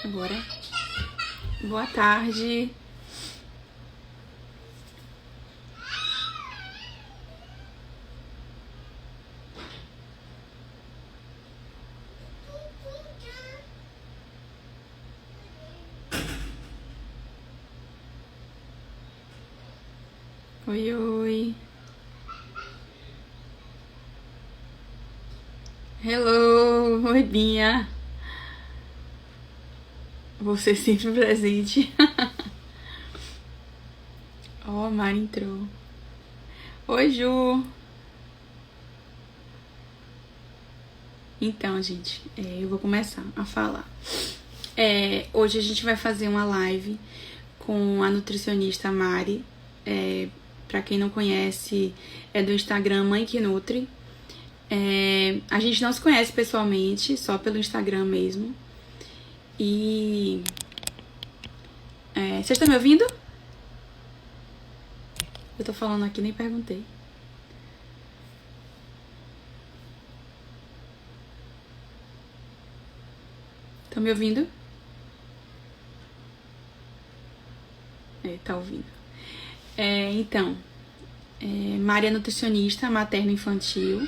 Agora, boa tarde. Oi, oi. Hello, oi, Binha. Você sempre presente. Ó, a Mari entrou. Oi, Ju. Então, gente, eu vou começar a falar. Hoje a gente vai fazer uma live com a nutricionista Mari. Pra quem não conhece, é do Instagram Mãe que Nutri. A gente não se conhece pessoalmente, só pelo Instagram mesmo. E... vocês estão me ouvindo? Eu tô falando aqui, nem perguntei. Estão me ouvindo? Tá ouvindo. Então, Mari é nutricionista materno-infantil.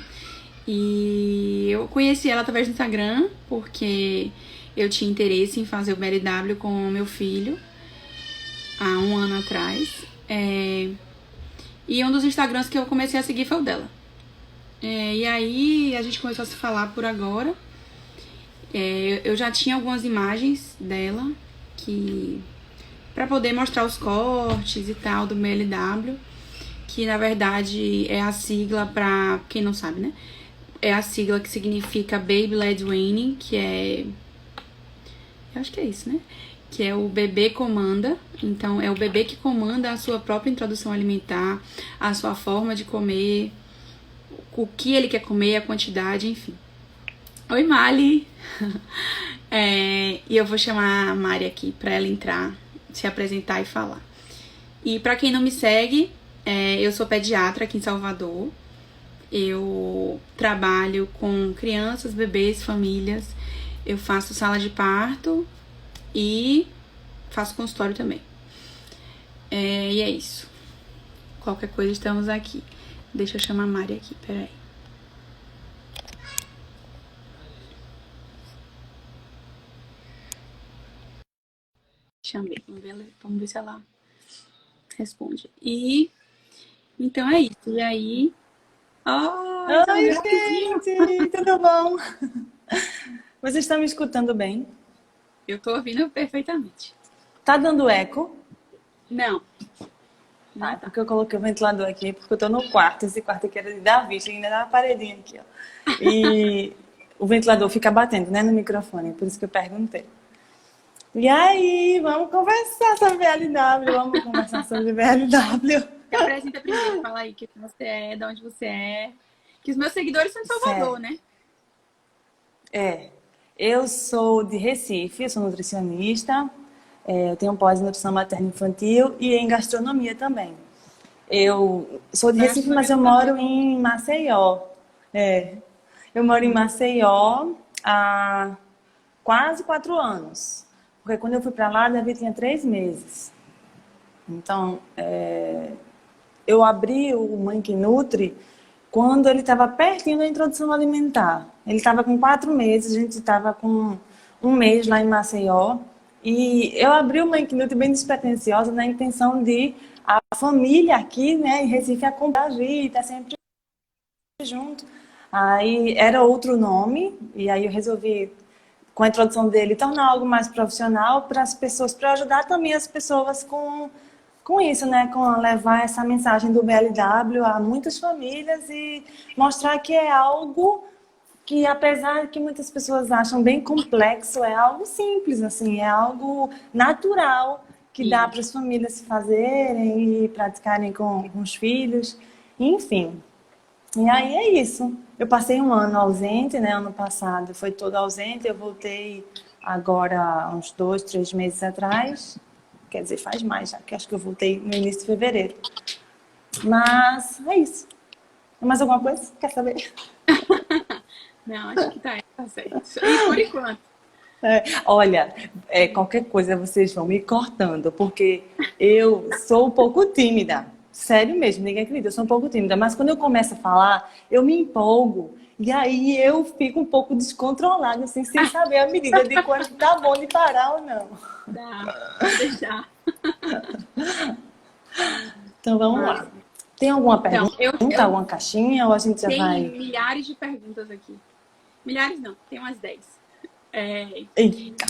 E eu conheci ela através do Instagram, porque eu tinha interesse em fazer o BLW com o meu filho há um ano atrás. E um dos Instagrams que eu comecei a seguir foi o dela. E aí a gente começou a se falar por agora. Eu já tinha algumas imagens dela para poder mostrar os cortes e tal do BLW, que na verdade é a sigla para quem não sabe, né? É a sigla que significa Baby Led Weaning, que eu acho que é isso, né? Que é o bebê comanda. Então, é o bebê que comanda a sua própria introdução alimentar, a sua forma de comer, o que ele quer comer, a quantidade, enfim. Oi, Mali! E eu vou chamar a Mari aqui pra ela entrar, se apresentar e falar. E pra quem não me segue, eu sou pediatra aqui em Salvador. Eu trabalho com crianças, bebês, famílias. Eu faço sala de parto e faço consultório também. E é isso. Qualquer coisa, estamos aqui. Deixa eu chamar a Mari aqui, peraí. Chamei, vamos ver se ela responde. Então é isso. E aí... Oi, gente, tudo bom? Vocês estão me escutando bem? Eu tô ouvindo perfeitamente. Tá dando eco? Não. Não tá. Porque eu coloquei o ventilador aqui, porque eu tô no quarto. Esse quarto aqui era de Davi, ainda na paredinha aqui, ó. E o ventilador fica batendo, né, no microfone, por isso que eu perguntei. E aí, vamos conversar sobre VLW, vamos conversar sobre VLW. Se apresenta primeiro, fala aí o que você é, de onde você é. Que os meus seguidores são de Salvador, né? Eu sou de Recife, eu sou nutricionista, tenho pós em nutrição materno-infantil e em gastronomia também. Eu sou de Recife, mas eu moro em Maceió. Eu moro em Maceió há quase 4 anos. Porque quando eu fui para lá, Davi tinha 3 meses. Então, eu abri o Mãe que Nutri quando ele estava pertinho da introdução alimentar. Ele estava com 4 meses, a gente estava com 1 mês lá em Maceió. E eu abri o Mãe que Nutri bem despretensiosa na intenção de a família aqui, né, em Recife, acompanhar, tá sempre junto. Aí era outro nome, e aí eu resolvi, com a introdução dele, tornar algo mais profissional para as pessoas, para ajudar também as pessoas com isso, né? Com levar essa mensagem do BLW a muitas famílias e mostrar que é algo que, apesar que muitas pessoas acham bem complexo, é algo simples, assim, é algo natural que dá para as famílias fazerem e praticarem com os filhos, enfim. E aí é isso. Eu passei um ano ausente, né? Ano passado foi todo ausente, eu voltei agora uns 2, 3 meses atrás. Quer dizer, faz mais já, que acho que eu voltei no início de fevereiro. Mas é isso. Mais alguma coisa? Quer saber? Não, acho que tá certo. E por enquanto? Olha, qualquer coisa vocês vão me cortando, porque eu sou um pouco tímida. Sério mesmo, ninguém acredita, eu sou um pouco tímida. Mas quando eu começo a falar, eu me empolgo. E aí eu fico um pouco descontrolada, assim, sem saber a medida de quando tá bom de parar ou não. Tá, pode deixar. Então vamos Mas, lá. Tem alguma então, pergunta, alguma caixinha, ou a gente já tem vai. milhares de perguntas aqui. Milhares não, tem umas 10. Eita!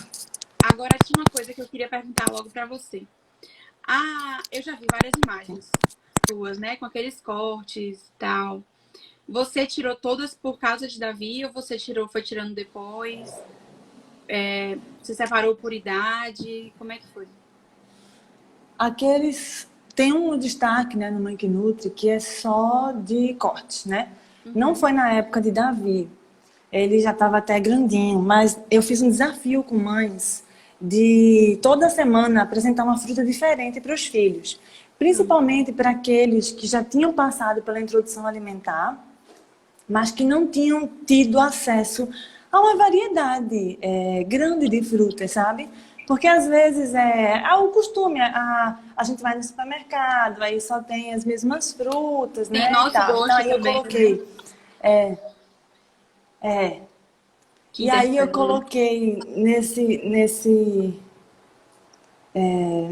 Agora tinha uma coisa que eu queria perguntar logo pra você. Eu já vi várias imagens suas, né? Com aqueles cortes e tal. Você tirou todas por causa de Davi ou você foi tirando depois? Você separou por idade? Como é que foi? Aqueles. Tem um destaque, né, no Manque Nutri que é só de cortes, né? Não foi na época de Davi. Ele já estava até grandinho, mas eu fiz um desafio com mães de toda semana apresentar uma fruta diferente para os filhos. Principalmente para aqueles que já tinham passado pela introdução alimentar, mas que não tinham tido acesso a uma variedade grande de frutas, sabe? Porque às vezes é o costume, a gente vai no supermercado, aí só tem as mesmas frutas, Tem né? E nosso tal. Então gosto aí eu também, coloquei. né? É, Que e aí eu interfere, né? coloquei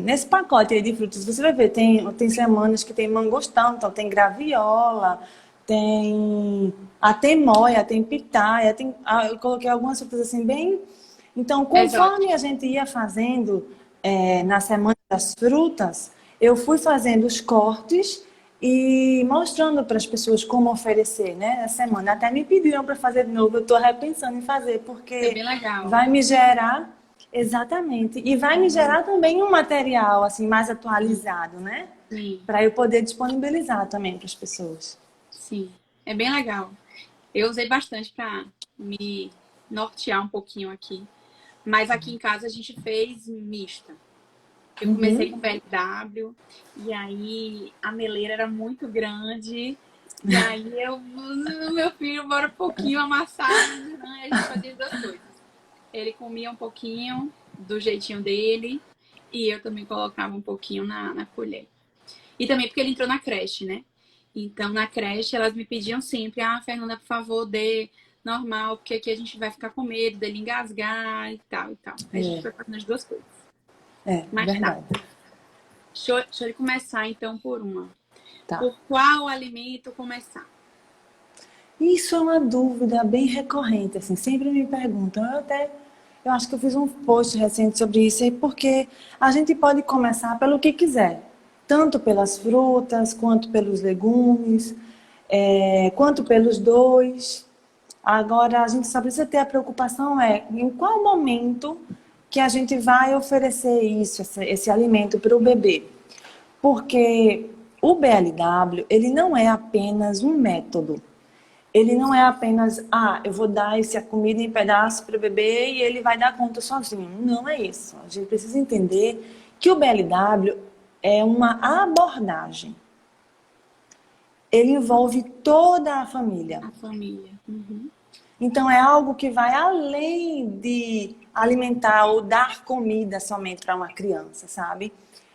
nesse pacote aí de frutas. Você vai ver, tem semanas que tem mangostão, então tem graviola, tem a temoia, tem pitaia, eu coloquei algumas frutas assim bem. Então, conforme Exótico. a gente ia fazendo na semana das frutas, eu fui fazendo os cortes e mostrando para as pessoas como oferecer, né, na semana. Até me pediram para fazer de novo, eu estou repensando em fazer, É porque bem legal. vai me gerar. Exatamente. E vai me gerar também um material assim mais atualizado, né? Sim, Para eu poder disponibilizar também para as pessoas. sim. É bem legal. Eu usei bastante para me nortear um pouquinho aqui. Mas aqui em casa a gente fez mista. Eu comecei com BLW e aí a meleira era muito grande. E aí o meu filho, bora um pouquinho amassar, e a gente fazia as duas coisas. Ele comia um pouquinho do jeitinho dele e eu também colocava um pouquinho na colher. E também porque ele entrou na creche, né? Então, na creche, elas me pediam sempre: Fernanda, por favor, dê normal, porque aqui a gente vai ficar com medo dele engasgar e tal e tal. Aí a gente foi fazendo as duas coisas. Mas tá, Verdade. deixa eu começar então por uma. Tá. Por qual alimento começar? Isso é uma dúvida bem recorrente, assim, sempre me perguntam. Eu acho que eu fiz um post recente sobre isso, porque a gente pode começar pelo que quiser, tanto pelas frutas, quanto pelos legumes, quanto pelos dois. Agora, a gente só precisa ter a preocupação em qual momento que a gente vai oferecer esse alimento para o bebê. Porque o BLW, ele não é apenas um método. Ele não é apenas, eu vou dar essa comida em pedaços para o bebê e ele vai dar conta sozinho. Não é isso. A gente precisa entender que o BLW é uma abordagem. Ele envolve toda a família. A família. Uhum. Então, é algo que vai além de alimentar ou dar comida somente para uma criança, sabe?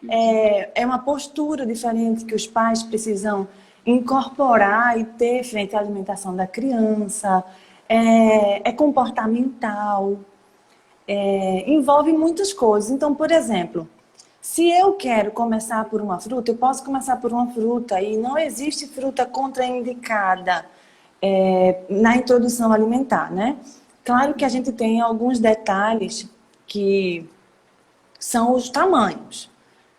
É uma postura diferente que os pais precisam incorporar e ter frente à alimentação da criança. É comportamental. Envolve muitas coisas. Então, por exemplo, se eu quero começar por uma fruta, eu posso começar por uma fruta e não existe fruta contraindicada na introdução alimentar, né? Claro que a gente tem alguns detalhes que são os tamanhos.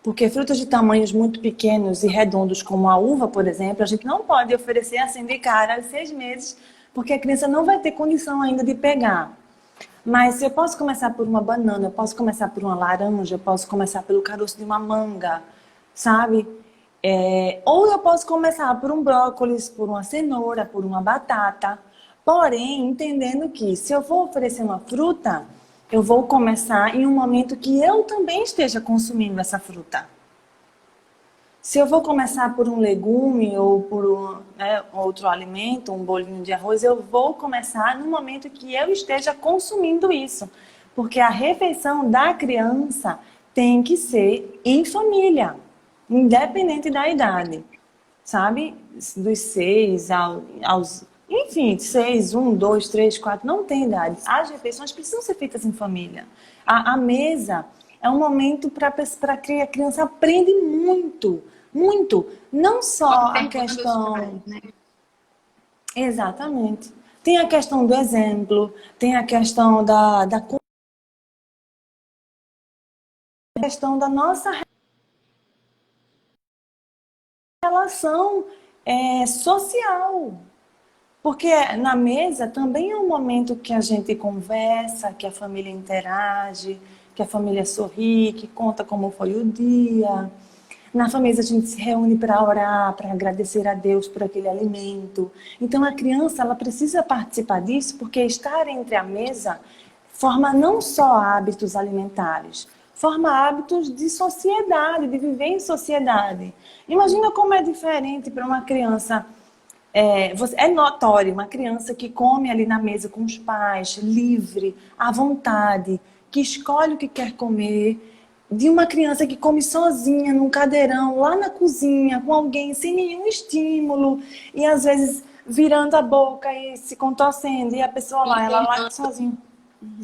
Porque frutas de tamanhos muito pequenos e redondos, como a uva, por exemplo, a gente não pode oferecer assim de cara aos 6 meses, porque a criança não vai ter condição ainda de pegar. Mas eu posso começar por uma banana, eu posso começar por uma laranja, eu posso começar pelo caroço de uma manga, sabe? Ou eu posso começar por um brócolis, por uma cenoura, por uma batata. Porém, entendendo que se eu vou oferecer uma fruta, eu vou começar em um momento que eu também esteja consumindo essa fruta. Se eu vou começar por um legume ou por outro alimento, um bolinho de arroz, eu vou começar no momento que eu esteja consumindo isso. Porque a refeição da criança tem que ser em família, independente da idade, sabe? Dos 6 aos... Enfim, 6, 1, 2, 3, 4, não tem idade. As refeições precisam ser feitas em família. A mesa é um momento para que a criança aprende muito, muito. Não só a questão... Né? Exatamente. Tem a questão do exemplo, tem a questão da questão da nossa relação social. Porque na mesa também é um momento que a gente conversa, que a família interage, que a família sorri, que conta como foi o dia. Na família a gente se reúne para orar, para agradecer a Deus por aquele alimento. Então a criança ela precisa participar disso, porque estar entre a mesa forma não só hábitos alimentares, forma hábitos de sociedade, de viver em sociedade. Imagina como é diferente para uma criança. É notório uma criança que come ali na mesa com os pais, livre, à vontade, que escolhe o que quer comer, de uma criança que come sozinha, num cadeirão, lá na cozinha, com alguém, sem nenhum estímulo, e às vezes virando a boca e se contorcendo, e a pessoa lá, ela lá sozinha.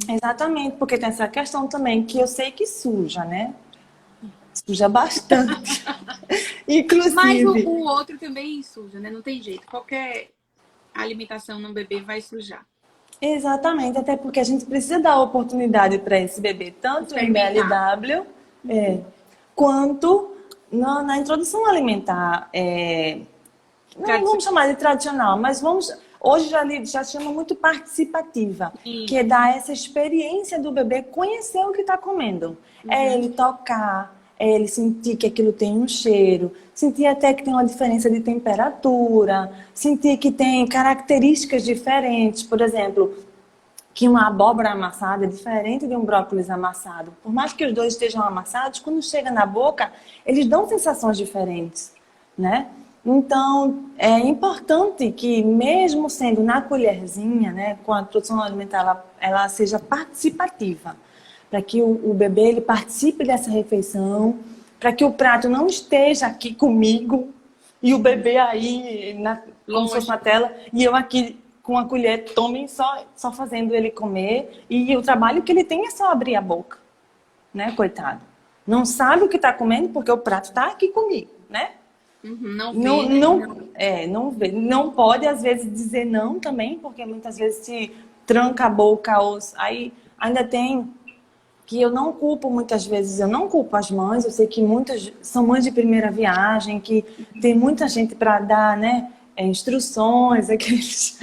Exatamente, porque tem essa questão também, que eu sei que suja, né? Suja bastante. Inclusive. Mas o outro também suja, né? Não tem jeito. Qualquer alimentação no bebê vai sujar. Exatamente, até porque a gente precisa dar oportunidade para esse bebê, tanto em BLW, quanto na introdução alimentar. Não vamos chamar de tradicional, mas hoje já chama muito participativa, que é dar essa experiência do bebê conhecer o que está comendo. É ele tocar, é ele sentir que aquilo tem um cheiro, sentir até que tem uma diferença de temperatura, sentir que tem características diferentes. Por exemplo, que uma abóbora amassada é diferente de um brócolis amassado. Por mais que os dois estejam amassados, quando chega na boca, eles dão sensações diferentes, né? Então, é importante que, mesmo sendo na colherzinha, né, com a introdução alimentar, ela seja participativa, para que o bebê ele participe dessa refeição, para que o prato não esteja aqui comigo e o bebê aí como se fosse na tela e eu aqui com a colher tomem só fazendo ele comer, e o trabalho que ele tem é só abrir a boca, né, coitado. Não sabe o que está comendo porque o prato está aqui comigo, né? Não vê. Não pode, às vezes, dizer não também, porque muitas vezes se tranca a boca. Aí ainda tem que eu não culpo muitas vezes, eu não culpo as mães. Eu sei que muitas são mães de primeira viagem, que tem muita gente para dar, né, instruções, aqueles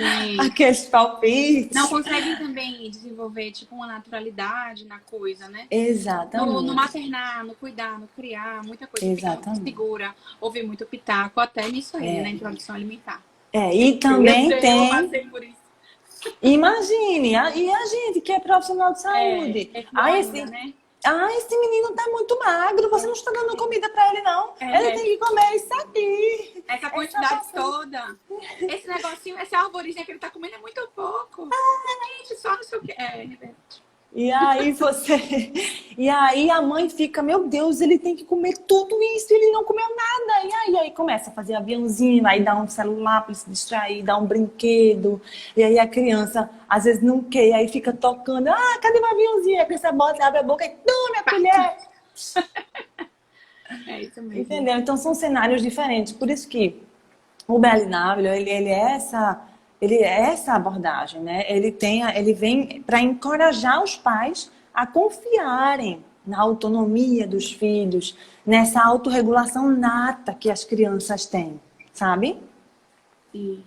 palpites. Não conseguem também desenvolver tipo uma naturalidade na coisa, né? Exatamente. No maternar, no cuidar, no criar, muita coisa. Exatamente. Segura, ouvir muito pitaco, até nisso aí, na introdução alimentar. E também tem... Eu passei por isso. Imagine, e a gente que é profissional de saúde. Esse menino tá muito magro, você não está dando comida para ele, não. Ele tem que comer isso aqui. Essa quantidade toda. Esse negocinho, essa arvorezinha que ele tá comendo é muito pouco. Gente, só não sei o que. E aí a mãe fica, meu Deus, ele tem que comer tudo isso, ele não comeu nada. E aí começa a fazer aviãozinho, aí dá um celular para ele se distrair, dá um brinquedo. E aí a criança, às vezes não quer, aí fica tocando, cadê meu aviãozinho? A criança bota, abre a boca e toma a colher. É isso mesmo. Entendeu? Então são cenários diferentes. Por isso que o BLW, ele é essa abordagem, né? Ele vem para encorajar os pais a confiarem na autonomia dos filhos, nessa autorregulação nata que as crianças têm, sabe? Sim.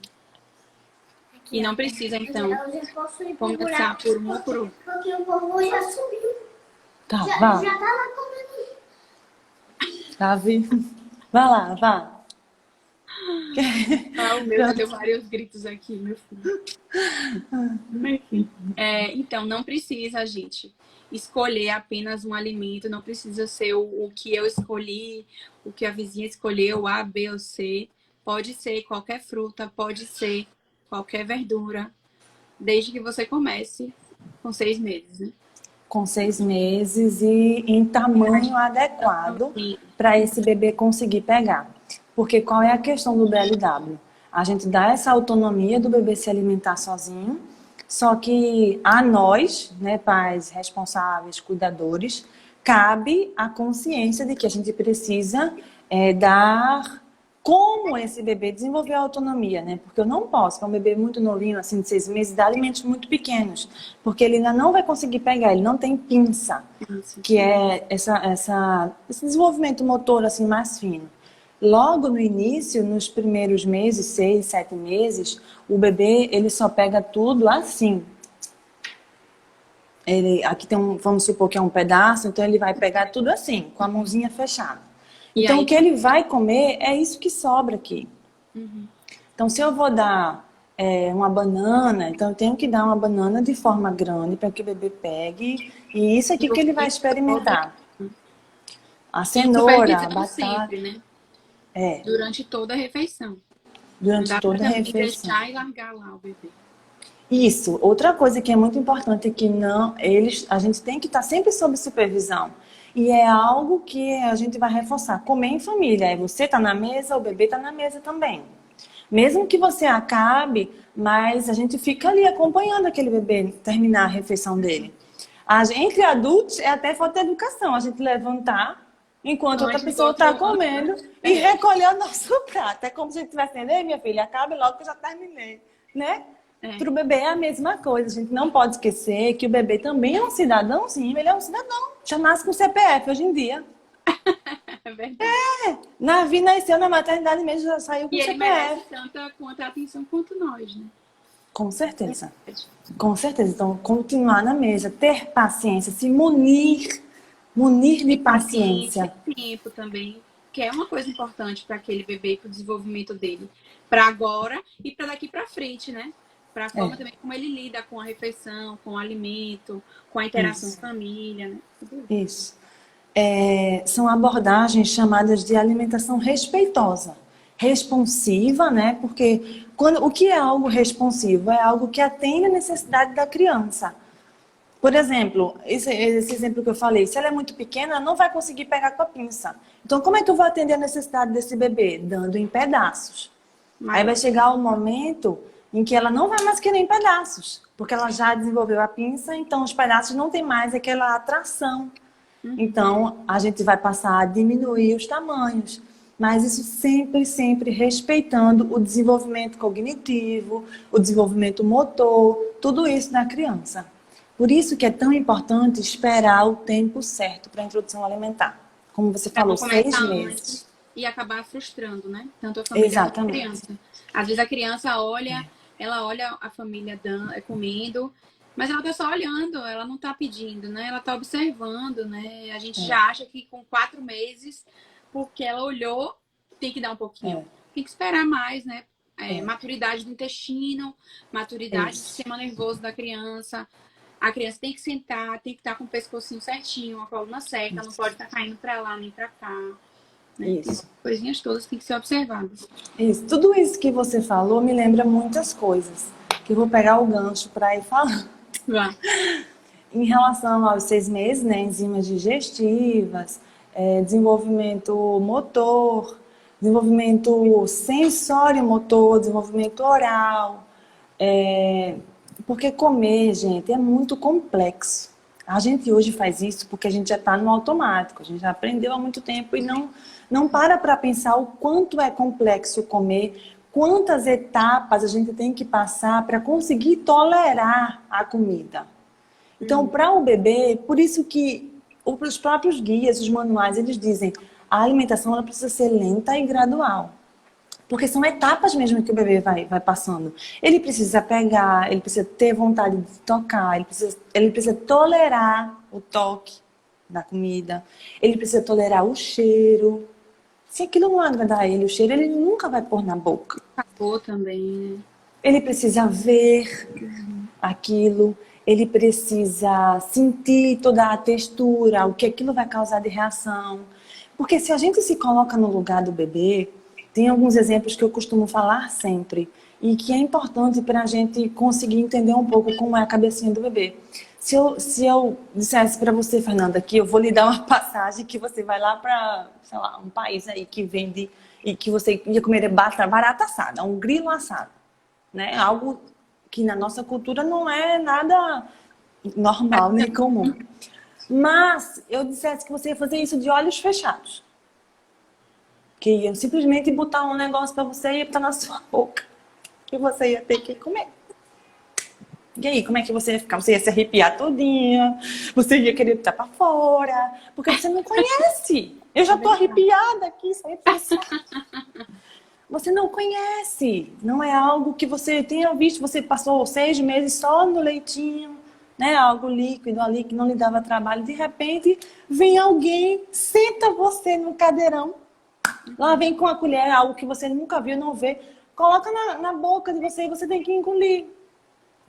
E não precisa, então, começar por um por um. Porque o vovô já subiu. Tá, já vá. Já tá lá comendo. Tá vendo? Vai lá, vá. O meu já deu vários gritos aqui, meu filho. Enfim. Então, não precisa, gente, escolher apenas um alimento. Não precisa ser o que eu escolhi, o que a vizinha escolheu, A, B ou C. Pode ser qualquer fruta, pode ser qualquer verdura, desde que você comece com 6 meses, né? com 6 meses e em tamanho adequado para esse bebê conseguir pegar. Porque qual é a questão do BLW? A gente dá essa autonomia do bebê se alimentar sozinho, só que a nós, né, pais responsáveis, cuidadores, cabe a consciência de que a gente precisa dar como esse bebê desenvolver a autonomia, né? Porque eu não posso, para um bebê muito novinho, assim, de 6 meses, dar alimentos muito pequenos, porque ele ainda não vai conseguir pegar, ele não tem pinça, que é esse desenvolvimento motor, assim, mais fino. Logo no início, nos primeiros meses, 6, 7 meses, o bebê, ele só pega tudo assim. Aqui tem vamos supor que é um pedaço, então ele vai pegar tudo assim, com a mãozinha fechada. Então, o que ele vai comer é isso que sobra aqui. Então, se eu vou dar uma banana, então eu tenho que dar uma banana de forma grande para que o bebê pegue. E isso aqui que ele vai experimentar. A cenoura, a batata. Sempre, né? Durante toda a refeição. Durante toda a refeição. Deixar e largar lá o bebê. Isso. Outra coisa que é muito importante é que a gente tem que estar sempre sob supervisão. E é algo que a gente vai reforçar. Comer em família. Aí você está na mesa, o bebê está na mesa também. Mesmo que você acabe, mas a gente fica ali acompanhando aquele bebê terminar a refeição dele. Entre adultos é até falta de educação. A gente levantar enquanto outra pessoa está comendo e recolher o nosso prato. É como se a gente estivesse dizendo: ei, minha filha, acabe logo que eu já terminei. Né? Para o bebê é a mesma coisa. A gente não pode esquecer que o bebê também é um cidadãozinho. Ele é um cidadão. Já nasce com CPF hoje em dia. É verdade. Navi nasceu na maternidade mesmo, já saiu com CPF. CPF. E ele merece tanta atenção quanto nós, né? Com certeza. Com certeza. Então, continuar na mesa, ter paciência, se munir de paciência. Tempo também, que é uma coisa importante para aquele bebê, para o desenvolvimento dele. Para agora e para daqui para frente, né? Para a forma também como ele lida com a refeição, com o alimento, com a interação com a família. Né? Isso. São abordagens chamadas de alimentação respeitosa. Responsiva, né? Porque o que é algo responsivo? É algo que atende a necessidade da criança. Por exemplo, esse exemplo que eu falei, se ela é muito pequena, ela não vai conseguir pegar com a pinça. Então, como é que eu vou atender a necessidade desse bebê? Dando em pedaços. Aí vai chegar o momento em que ela não vai mais querer em pedaços, porque ela já desenvolveu a pinça, então os pedaços não tem mais aquela atração. Então, a gente vai passar a diminuir os tamanhos, mas isso sempre, sempre respeitando o desenvolvimento cognitivo, o desenvolvimento motor, tudo isso na criança. Por isso que é tão importante esperar o tempo certo para a introdução alimentar. Como você falou, 6 meses. E acabar frustrando, né? Tanto a família quanto a criança. Às vezes a criança olha, ela olha a família comendo, mas ela tá só olhando, ela não tá pedindo, né? Ela tá observando, né? A gente já acha que com 4 meses, porque ela olhou, tem que dar um pouquinho. Tem que esperar mais, né? Maturidade do intestino, maturidade do sistema nervoso da criança. A criança tem que sentar, tem que estar com o pescocinho certinho, a coluna certa, não pode estar caindo pra lá nem pra cá. Né? Isso. Coisinhas todas têm que ser observadas. Isso. Tudo isso que você falou me lembra muitas coisas, que eu vou pegar o gancho para ir falando. Em relação aos 6 meses, né, enzimas digestivas, desenvolvimento motor, desenvolvimento sensório-motor, desenvolvimento oral. Porque comer, gente, é muito complexo. A gente hoje faz isso porque a gente já está no automático, a gente já aprendeu há muito tempo e não para pensar o quanto é complexo comer, quantas etapas a gente tem que passar para conseguir tolerar a comida. Então, para o bebê, por isso que os próprios guias, os manuais, eles dizem a alimentação ela precisa ser lenta e gradual. Porque são etapas mesmo que o bebê vai passando. Ele precisa pegar, ele precisa ter vontade de tocar, ele precisa tolerar o toque da comida, ele precisa tolerar o cheiro. Se aquilo não agradar ele, o cheiro, ele nunca vai pôr na boca. Acabou também, né? Ele precisa ver aquilo, ele precisa sentir toda a textura, o que aquilo vai causar de reação. Porque se a gente se coloca no lugar do bebê, tem alguns exemplos que eu costumo falar sempre e que é importante para a gente conseguir entender um pouco como é a cabecinha do bebê. Se eu dissesse para você, Fernanda, que eu vou lhe dar uma passagem que você vai lá para, sei lá, um país aí que vende e que você ia comer barata assada, um grilo assado, né? Algo que na nossa cultura não é nada normal nem comum. Mas eu dissesse que você ia fazer isso de olhos fechados. Que iam simplesmente botar um negócio para você e botar na sua boca. E você ia ter que comer. E aí, como é que você ia ficar? Você ia se arrepiar todinha, você ia querer botar pra fora, porque você não conhece. Eu já tô arrepiada aqui, só pensar. Você não conhece, não é algo que você tenha visto, você passou 6 meses só no leitinho, né? Algo líquido ali que não lhe dava trabalho. De repente, vem alguém, senta você no cadeirão, lá vem com a colher, algo que você nunca viu, não vê, coloca na boca de você e você tem que engolir.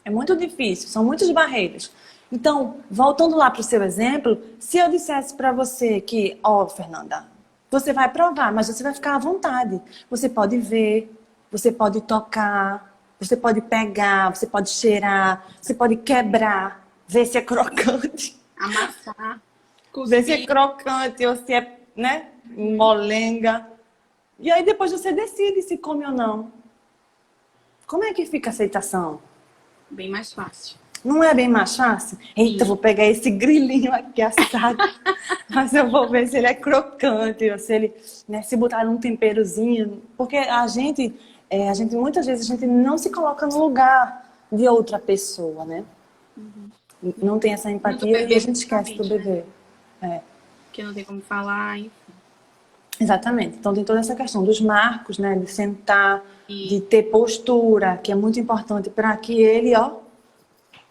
É muito difícil, são muitas barreiras. Então, voltando lá para o seu exemplo, se eu dissesse para você que, Fernanda, você vai provar, mas você vai ficar à vontade. Você pode ver, você pode tocar, você pode pegar, você pode cheirar, você pode quebrar, ver se é crocante. Amassar, Ver se é cuspir. crocante ou se é, né, molenga. E aí depois você decide se come ou não. Como é que fica a aceitação? Bem mais fácil. Não é bem mais fácil? Eita, Sim. vou pegar esse grilinho aqui assado, mas eu vou ver se ele é crocante, ou se ele, né, se botar um temperozinho. Porque a gente, muitas vezes, a gente não se coloca no lugar de outra pessoa, né? Não tem essa Do empatia e bebê, a gente esquece do principalmente, né? bebê. É. Porque não tem como falar, enfim. Exatamente. Então tem toda essa questão dos marcos, né? De sentar, de E ter postura, que é muito importante para que ele,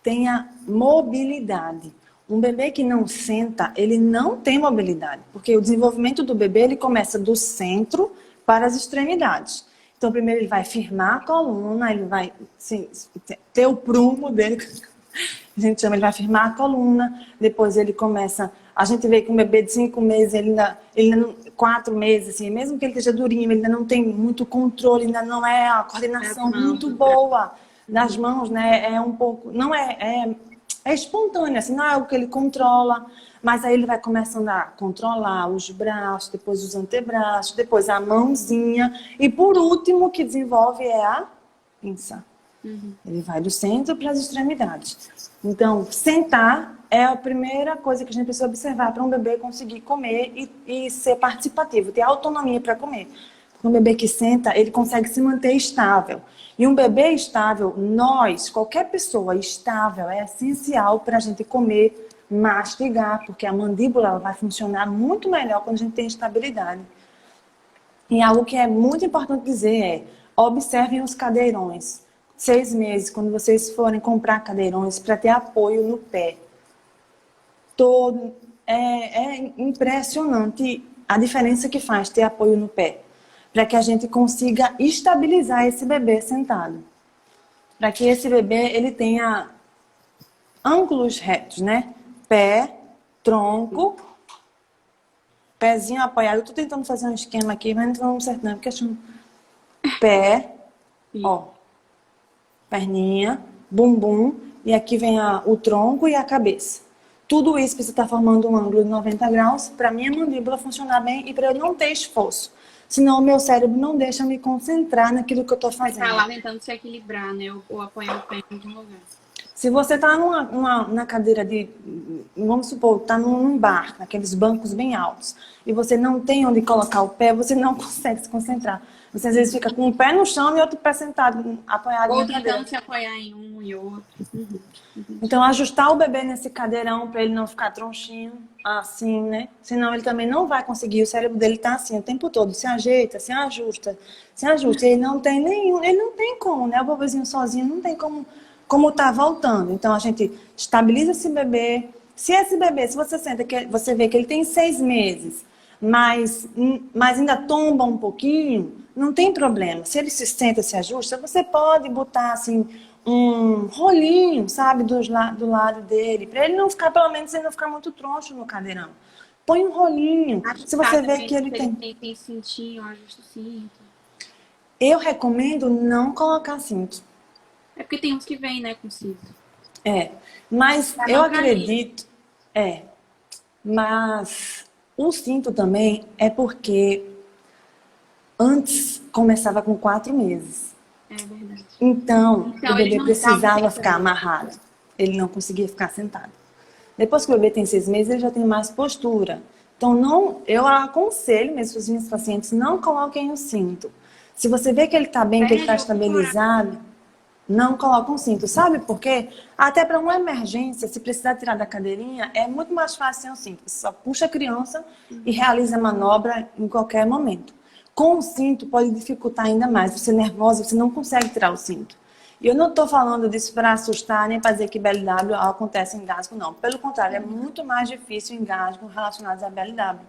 tenha mobilidade. Um bebê que não senta, ele não tem mobilidade, porque o desenvolvimento do bebê ele começa do centro para as extremidades. Então, primeiro ele vai firmar a coluna, ele vai ter o prumo dele, a gente chama, ele vai firmar a coluna, depois ele começa. A gente vê que um bebê de 5 meses, ele ainda não, 4 meses, assim, mesmo que ele esteja durinho, ele ainda não tem muito controle, ainda não é a as coordenação mãos, muito os braços. boa das mãos, né? É um pouco, não é espontâneo, assim, não é algo que ele controla, mas aí ele vai começando a controlar os braços, depois os antebraços, depois a mãozinha, e por último o que desenvolve é a pinça. Ele vai do centro para as extremidades. Então, sentar é a primeira coisa que a gente precisa observar para um bebê conseguir comer e ser participativo, ter autonomia para comer. Porque um bebê que senta, ele consegue se manter estável. E um bebê estável, qualquer pessoa estável, é essencial para a gente comer, mastigar, porque a mandíbula ela vai funcionar muito melhor quando a gente tem estabilidade. E algo que é muito importante dizer é, observem os cadeirões. 6 meses, quando vocês forem comprar cadeirões para ter apoio no pé. É impressionante a diferença que faz ter apoio no pé. Para que a gente consiga estabilizar esse bebê sentado. Para que esse bebê ele tenha ângulos retos, né? Pé, tronco, pezinho apoiado. Eu tô tentando fazer um esquema aqui, mas não tá dando certo não, porque acho pé, perninha, bumbum, e aqui vem o tronco e a cabeça. Tudo isso precisa estar formando um ângulo de 90 graus para minha mandíbula funcionar bem e para eu não ter esforço. Senão o meu cérebro não deixa me concentrar naquilo que eu estou fazendo. Tá lá tentando se equilibrar, né? Ou apoiar o pé em algum lugar. Se você está na cadeira vamos supor, está num bar, naqueles bancos bem altos, e você não tem onde colocar o pé, você não consegue se concentrar. Você às vezes fica com um pé no chão e outro pé sentado, apoiado Ou na cadeira. tentando se apoiar em um e outro. Então, ajustar o bebê nesse cadeirão para ele não ficar tronchinho, assim, né? Senão ele também não vai conseguir, o cérebro dele tá assim o tempo todo, se ajeita, se ajusta, se ajusta. Ele não tem como, né? O bebezinho sozinho não tem como tá voltando. Então, a gente estabiliza esse bebê. Se você senta, você vê que ele tem 6 meses, mas ainda tomba um pouquinho, não tem problema. Se ele se senta, se ajusta, você pode botar assim um rolinho, sabe, do lado dele, para ele não ficar, pelo menos ele não ficar muito troncho no cadeirão. Põe um rolinho. Se você vê que ele tem cintinho, ajusta o cinto. Eu recomendo não colocar cinto. É porque tem uns que vêm, né, com cinto. É, mas Pra eu não cair. acredito, é, mas o cinto também é porque antes começava com 4 meses. É verdade. Então, o Então, eles bebê não estavam precisava ficar sentando. amarrado. Ele não conseguia ficar sentado. Depois que o bebê tem 6 meses, ele já tem mais postura. Então, não, eu aconselho mesmo os meus pacientes, não coloquem o cinto. Se você vê que ele está bem, que ele está Sério? Que coragem. estabilizado, não coloca um cinto. Sabe por quê? Até para uma emergência, se precisar tirar da cadeirinha, é muito mais fácil sem o cinto. Você só puxa a criança e realiza a manobra em qualquer momento. Com o cinto pode dificultar ainda mais. Você é nervosa, você não consegue tirar o cinto. E eu não estou falando disso para assustar nem para dizer que BLW acontece engasgo, não. Pelo contrário, é muito mais difícil engasgo relacionados a BLW.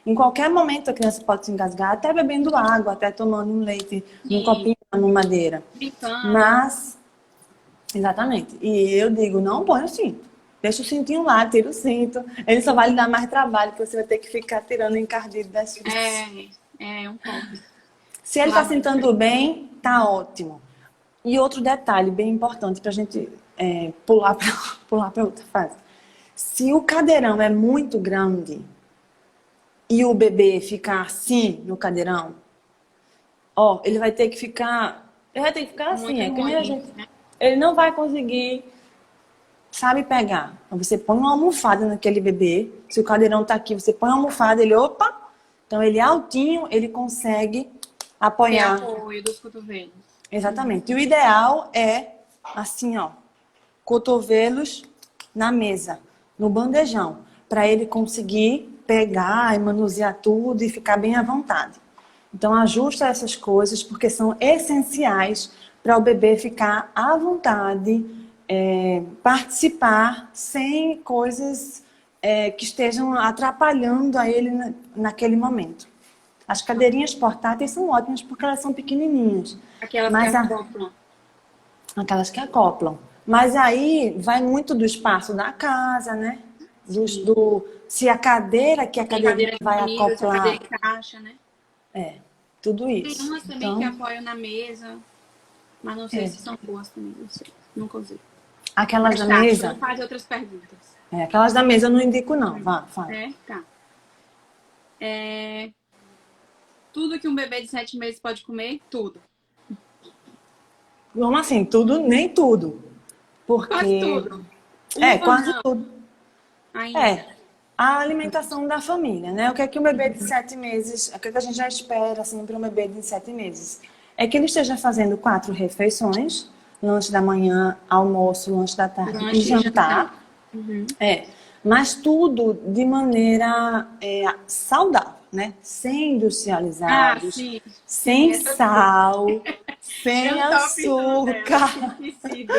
Em qualquer momento a criança pode se engasgar, até bebendo água, até tomando um leite, num Sim, copinho, numa madeira. brincando. Mas, exatamente. E eu digo, não põe o cinto. Deixa o cintinho lá, tira o cinto. Ele só vai lhe dar mais trabalho, porque você vai ter que ficar tirando o encardido das crianças. É um pouco. Se ele está Lavar. sentando bem, tá ótimo. E outro detalhe bem importante para a gente pular para pular para outra fase. Se o cadeirão é muito grande e o bebê ficar assim no cadeirão, ó, ele vai ter que ficar. Ele vai ter que ficar assim, Muito é que nem a gente. envolvente, né? Ele não vai conseguir, sabe, pegar. Então, você põe uma almofada naquele bebê. Se o cadeirão tá aqui, você põe uma almofada, ele, opa! Então, ele é altinho, ele consegue Ter apoiar. apoio dos cotovelos. Exatamente. E o ideal é assim, ó, cotovelos na mesa, no bandejão, para ele conseguir pegar e manusear tudo e ficar bem à vontade. Então, ajusta essas coisas porque são essenciais para o bebê ficar à vontade, participar sem coisas que estejam atrapalhando a ele naquele momento. As cadeirinhas portáteis são ótimas porque elas são pequenininhas. Aquelas que Mas acoplam. aquelas que acoplam. Mas aí vai muito do espaço da casa, né? Se a cadeira que a Tem cadeirinha cadeira vai disponível, se a acoplar. cadeira encaixa, né? Tudo Tem isso. umas também que Então, apoiam na mesa, mas não sei se são boas também, não sei. Nunca usei. aquelas Mas da tá, mesa. vamos fazer outras perguntas. Aquelas da mesa eu não indico, não. Vá, fala. Tá. Tudo que um bebê de 7 meses pode comer, tudo. Vamos assim, tudo, nem tudo. Quase Porque. tudo. Uva Quase não, tudo. ainda. A alimentação da família, né? O que é que um bebê de 7 meses, o que é que a gente já espera, assim, para um bebê de 7 meses? É que ele esteja fazendo 4 refeições, lanche da manhã, almoço, lanche da tarde e Lanche e jantar. jantar. Mas tudo de maneira saudável, né? Sem Ah, industrializados, sim. Sim, sem essas coisas. sal, sem Eu tava pensando nela, tinha açúcar. esquecido.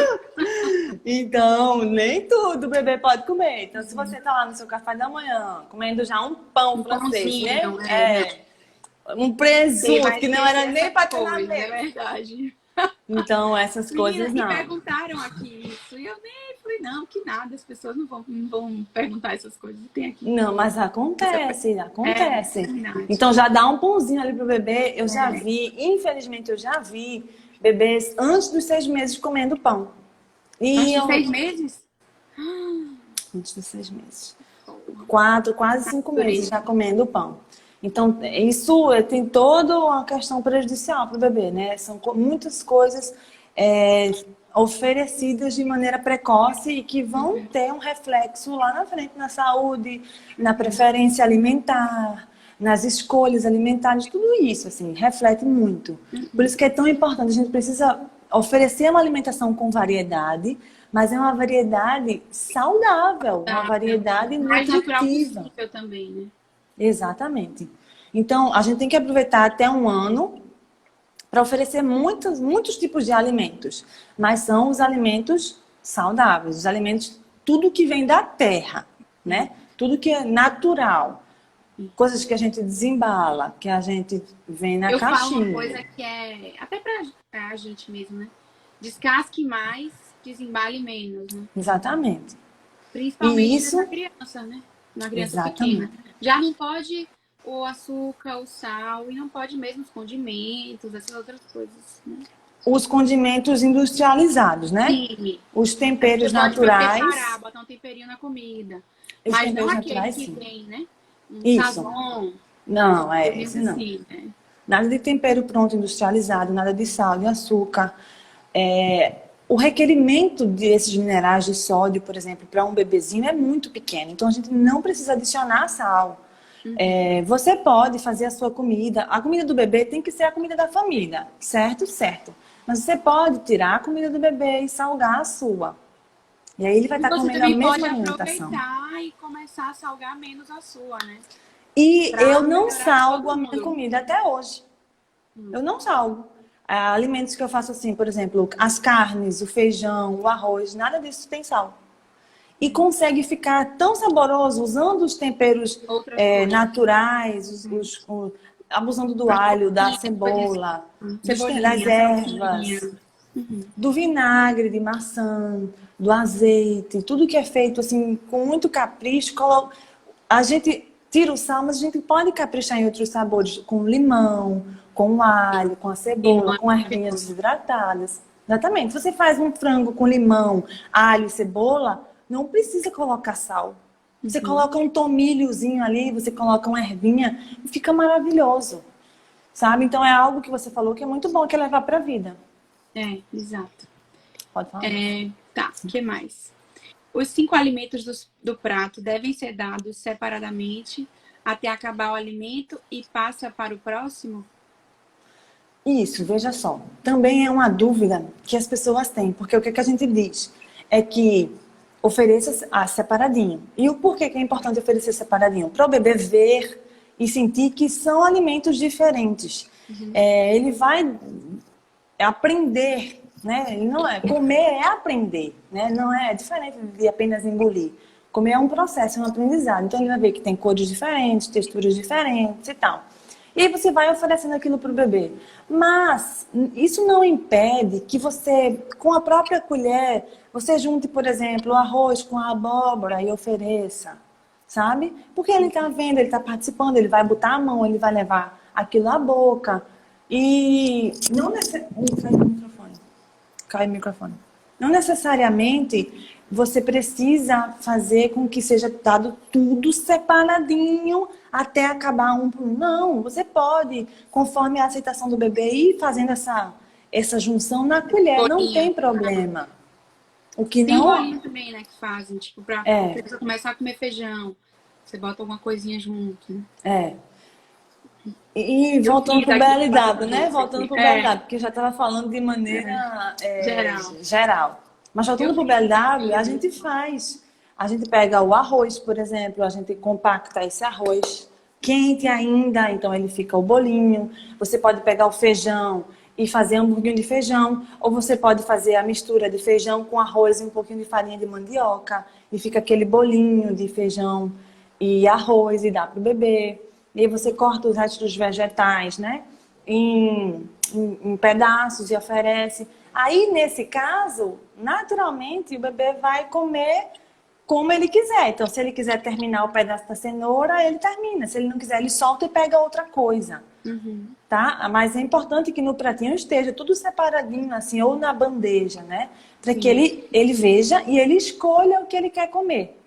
Então, nem tudo o bebê pode comer. Então, se você tá lá no seu café da manhã, comendo já um pão Um francês, né? pãozinho, né? Um Você presunto vai que não esquecer era nem essas para ter na coisas, é mesa. verdade. Então, essas Menina, coisas e não. perguntaram aqui isso. E eu nem falei, não, que nada, as pessoas não vão perguntar essas coisas. Tem aqui. Não, mas Essa acontece, É acontece. verdade. Então, já dá um pãozinho ali pro bebê. Eu já É. vi, infelizmente, eu já vi bebês antes dos 6 meses comendo pão. Antes E de eu, 6 meses? antes dos 6 meses. 4, quase 5 meses já comendo pão. Então, isso tem toda uma questão prejudicial para o bebê, né? São muitas coisas oferecidas de maneira precoce e que vão ter um reflexo lá na frente na saúde, na preferência alimentar, nas escolhas alimentares, tudo isso, assim, reflete muito. Por isso que é tão importante, a gente precisa oferecer uma alimentação com variedade, mas é uma variedade saudável, uma variedade Mais natural nutritiva. possível também, né? Exatamente. Então, a gente tem que aproveitar até um ano para oferecer muitos tipos de alimentos, mas são os alimentos saudáveis, os alimentos, tudo que vem da terra, né? Tudo que é natural. Coisas que a gente desembala, que a gente vem na Eu falo uma coisa caixinha. que é, até pra gente mesmo, né? Descasque mais, desembale menos, né? Exatamente. E Principalmente isso, nessa criança, né? Na criança pequena. exatamente. Já não pode o açúcar, o sal, e não pode mesmo os condimentos, essas outras coisas, né? os condimentos industrializados, né? Sim. Os temperos Você pode naturais. preparar, botar um temperinho na comida. Os Mas não temperos aquele naturais, que sim. vem, né? Um Isso. sazon, Não, coisas esse não. assim, né? Nada de tempero pronto industrializado, nada de sal, de açúcar. O requerimento desses minerais de sódio, por exemplo, para um bebezinho é muito pequeno. Então, a gente não precisa adicionar sal. Você pode fazer a sua comida. A comida do bebê tem que ser a comida da família, certo? Certo. Mas você pode tirar a comida do bebê e salgar a sua. E aí ele vai E estar você comendo a também pode mesma alimentação. aproveitar e começar a salgar menos a sua, né? E Pra eu não melhorar salgo todo a minha mundo. comida até hoje. Eu não salgo. Alimentos que eu faço assim, por exemplo, as carnes, o feijão, o arroz, nada disso tem sal. E consegue ficar tão saboroso usando os temperos Outras coisas. naturais, abusando do alho, da cebola, das Cebolinha, ervas, salsinha. do vinagre de maçã, do azeite, tudo que é feito assim com muito capricho. A gente tira o sal, mas a gente pode caprichar em outros sabores, com limão, com alho, com a cebola, com ervinhas desidratadas. Exatamente. Se você faz um frango com limão, alho e cebola, não precisa colocar sal. Você coloca um tomilhozinho ali, você coloca uma ervinha e fica maravilhoso. Sabe? Então é algo que você falou que é muito bom, que é levar para a vida. Exato. Pode falar. Tá, o que mais? Os 5 alimentos do prato devem ser dados separadamente até acabar o alimento e passa para o próximo? Isso, veja só. Também é uma dúvida que as pessoas têm, porque o que a gente diz é que ofereça separadinho. E o porquê que é importante oferecer separadinho? Para o bebê ver e sentir que são alimentos diferentes. Ele vai aprender, né? Ele não comer é aprender, né? Não é diferente de apenas engolir. Comer é um processo, é um aprendizado. Então ele vai ver que tem cores diferentes, texturas diferentes e tal. E aí você vai oferecendo aquilo para o bebê. Mas isso não impede que você, com a própria colher, você junte, por exemplo, o arroz com a abóbora e ofereça, sabe? Porque ele está vendo, ele está participando, ele vai botar a mão, ele vai levar aquilo à boca. E não necessariamente... Cai o microfone. Não necessariamente você precisa fazer com que seja dado tudo separadinho até acabar um por um. Não, você pode, conforme a aceitação do bebê, ir fazendo essa junção na colher, não tem problema. O que Tem não... bolinho também, né, que fazem, tipo, pra você começar a comer feijão. Você bota alguma coisinha junto, né? E voltando pro BLW, né? Voltando pro É. BLW, porque eu já estava falando de maneira Geral. Mas voltando pro BLW, a gente faz. A gente pega o arroz, por exemplo, a gente compacta esse arroz quente ainda, então ele fica o bolinho. Você pode pegar o feijão e fazer um pouquinho de feijão, ou você pode fazer a mistura de feijão com arroz e um pouquinho de farinha de mandioca, e fica aquele bolinho de feijão e arroz e dá pro bebê. E aí você corta os restos dos vegetais, né? Em pedaços e oferece. Aí, nesse caso, naturalmente, o bebê vai comer como ele quiser. Então, se ele quiser terminar o pedaço da cenoura, ele termina. Se ele não quiser, ele solta e pega outra coisa. Tá? Mas é importante que no pratinho esteja tudo separadinho, assim, ou na bandeja, né? Para que ele veja e ele escolha o que ele quer comer.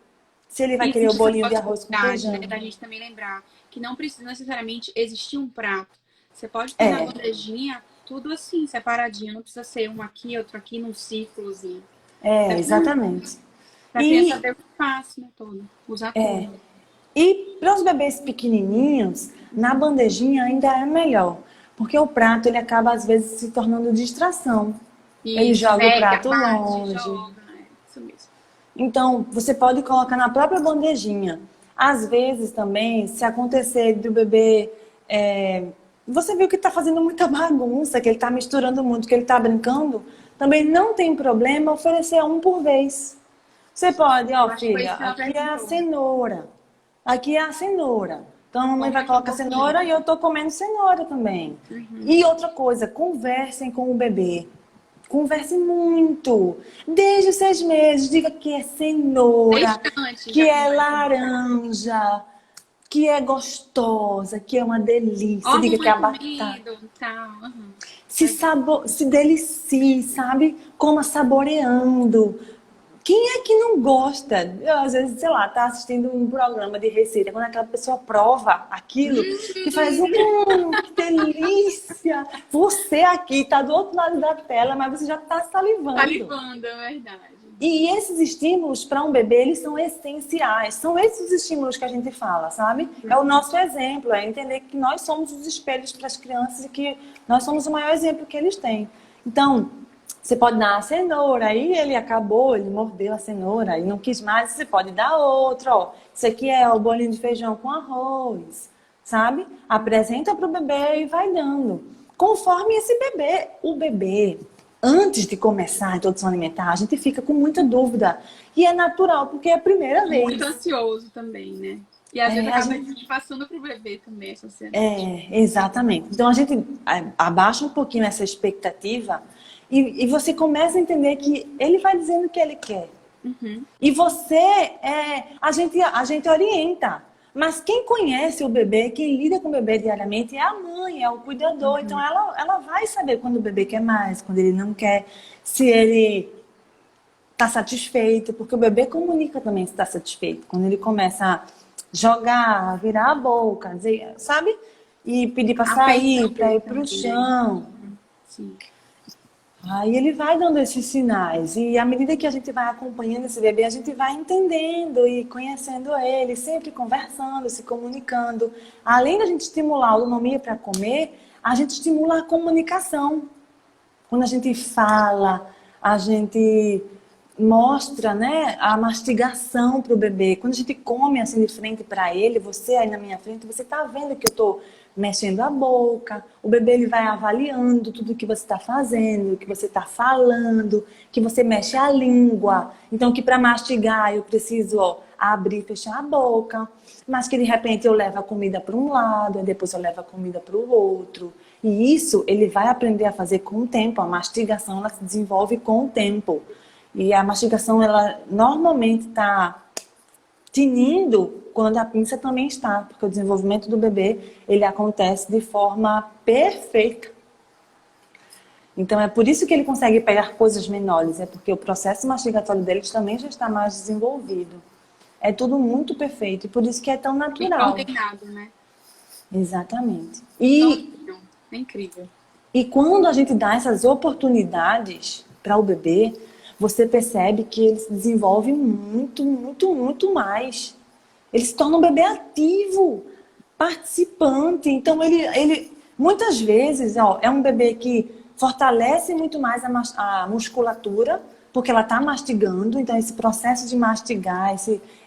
Se ele vai querer o bolinho de arroz com feijão. Né, da gente também lembrar que não precisa necessariamente existir um prato. Você pode ter na bandejinha tudo assim, separadinho. Não precisa ser um aqui, outro aqui, num círculozinho. Exatamente. Pra criança ter o fácil, né, todo. Usar tudo. E para os bebês pequenininhos, na bandejinha ainda é melhor. Porque o prato, ele acaba, às vezes, se tornando distração. Ele joga o prato longe. Isso mesmo. Então, você pode colocar na própria bandejinha. Às vezes também, se acontecer do bebê... você viu que está fazendo muita bagunça, que ele está misturando muito, que ele está brincando, também não tem problema oferecer um por vez. Você pode, filha, aqui é a cenoura. Aqui é a cenoura. Então, a mamãe vai colocar cenoura e eu estou comendo cenoura também. E outra coisa, conversem com o bebê. Converse muito. Desde os 6 meses, diga que é cenoura, que é laranja. que é gostosa, que é uma delícia, Órgão diga que é a foi batata. comido, tal. Uhum. Se delicie, sabe? Coma saboreando. Quem é que não gosta? Eu, às vezes, sei lá, tá assistindo um programa de receita, quando aquela pessoa prova aquilo, que faz, que delícia! Você aqui tá do outro lado da tela, mas você já tá salivando. Salivando, é verdade. E esses estímulos para um bebê, eles são essenciais. São esses os estímulos que a gente fala, sabe? É o nosso exemplo, é entender que nós somos os espelhos para as crianças e que nós somos o maior exemplo que eles têm. Então, você pode dar a cenoura, aí ele acabou, ele mordeu a cenoura e não quis mais, você pode dar outra, ó. Isso aqui é o bolinho de feijão com arroz, sabe? Apresenta para o bebê e vai dando. Conforme esse bebê, o bebê, antes de começar a introdução alimentar, a gente fica com muita dúvida. E é natural, porque é a primeira vez. Muito ansioso também, né? E às vezes acaba passando pro bebê também essa cena. Exatamente. Então a gente abaixa um pouquinho essa expectativa e você começa a entender que ele vai dizendo o que ele quer. Uhum. E você, a gente orienta. Mas quem conhece o bebê, quem lida com o bebê diariamente é a mãe, é o cuidador. Uhum. Então ela vai saber quando o bebê quer mais, quando ele não quer, se ele está satisfeito, porque o bebê comunica também se está satisfeito. Quando ele começa a jogar, virar a boca, dizer, sabe? E pedir para sair, para ir para o chão. Sim. Aí ele vai dando esses sinais. E à medida que a gente vai acompanhando esse bebê, a gente vai entendendo e conhecendo ele, sempre conversando, se comunicando. Além da gente estimular a autonomia para comer, a gente estimula a comunicação. Quando a gente fala, a gente mostra, né, a mastigação para o bebê. Quando a gente come assim de frente para ele, você aí na minha frente, você está vendo que eu estou mexendo a boca, o bebê ele vai avaliando tudo que você está fazendo, que você está falando, que você mexe a língua. Então que para mastigar eu preciso abrir e fechar a boca, mas que de repente eu levo a comida para um lado, e depois eu levo a comida para o outro. E isso ele vai aprender a fazer com o tempo. A mastigação ela se desenvolve com o tempo. E a mastigação ela normalmente está tinindo quando a pinça também está, porque o desenvolvimento do bebê ele acontece de forma perfeita. Então é por isso que ele consegue pegar coisas menores, é porque o processo mastigatório deles também já está mais desenvolvido. É tudo muito perfeito e por isso que é tão natural. E coordenado, né? Exatamente. É incrível. E quando a gente dá essas oportunidades para o bebê, você percebe que ele se desenvolve muito, muito, muito mais. Ele se torna um bebê ativo, participante. Então, ele muitas vezes é um bebê que fortalece muito mais a musculatura, porque ela está mastigando. Então, esse processo de mastigar,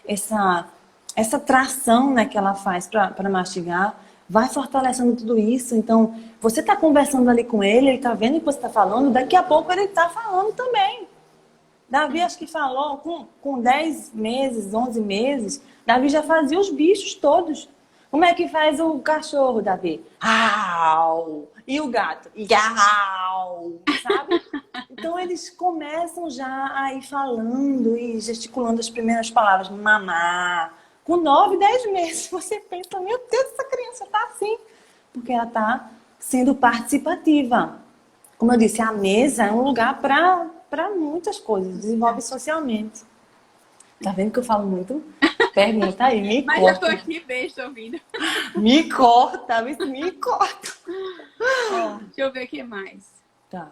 essa tração, né, que ela faz para mastigar, vai fortalecendo tudo isso. Então, você está conversando ali com ele está vendo o que você está falando, daqui a pouco ele está falando também. Davi acho que falou com 10 meses, 11 meses, Davi já fazia os bichos todos. Como é que faz o cachorro, Davi? Au! E o gato? Iau! Sabe? Então eles começam já a ir falando e gesticulando as primeiras palavras. Mamá. Com 9, 10 meses você pensa, meu Deus, essa criança tá assim. Porque ela tá sendo participativa. Como eu disse, a mesa é um lugar para muitas coisas, desenvolve socialmente. Tá vendo que eu falo muito? Pergunta aí, me Mas corta. eu tô aqui besta ouvindo. Me corta, me corta. Deixa eu ver o que mais. Tá.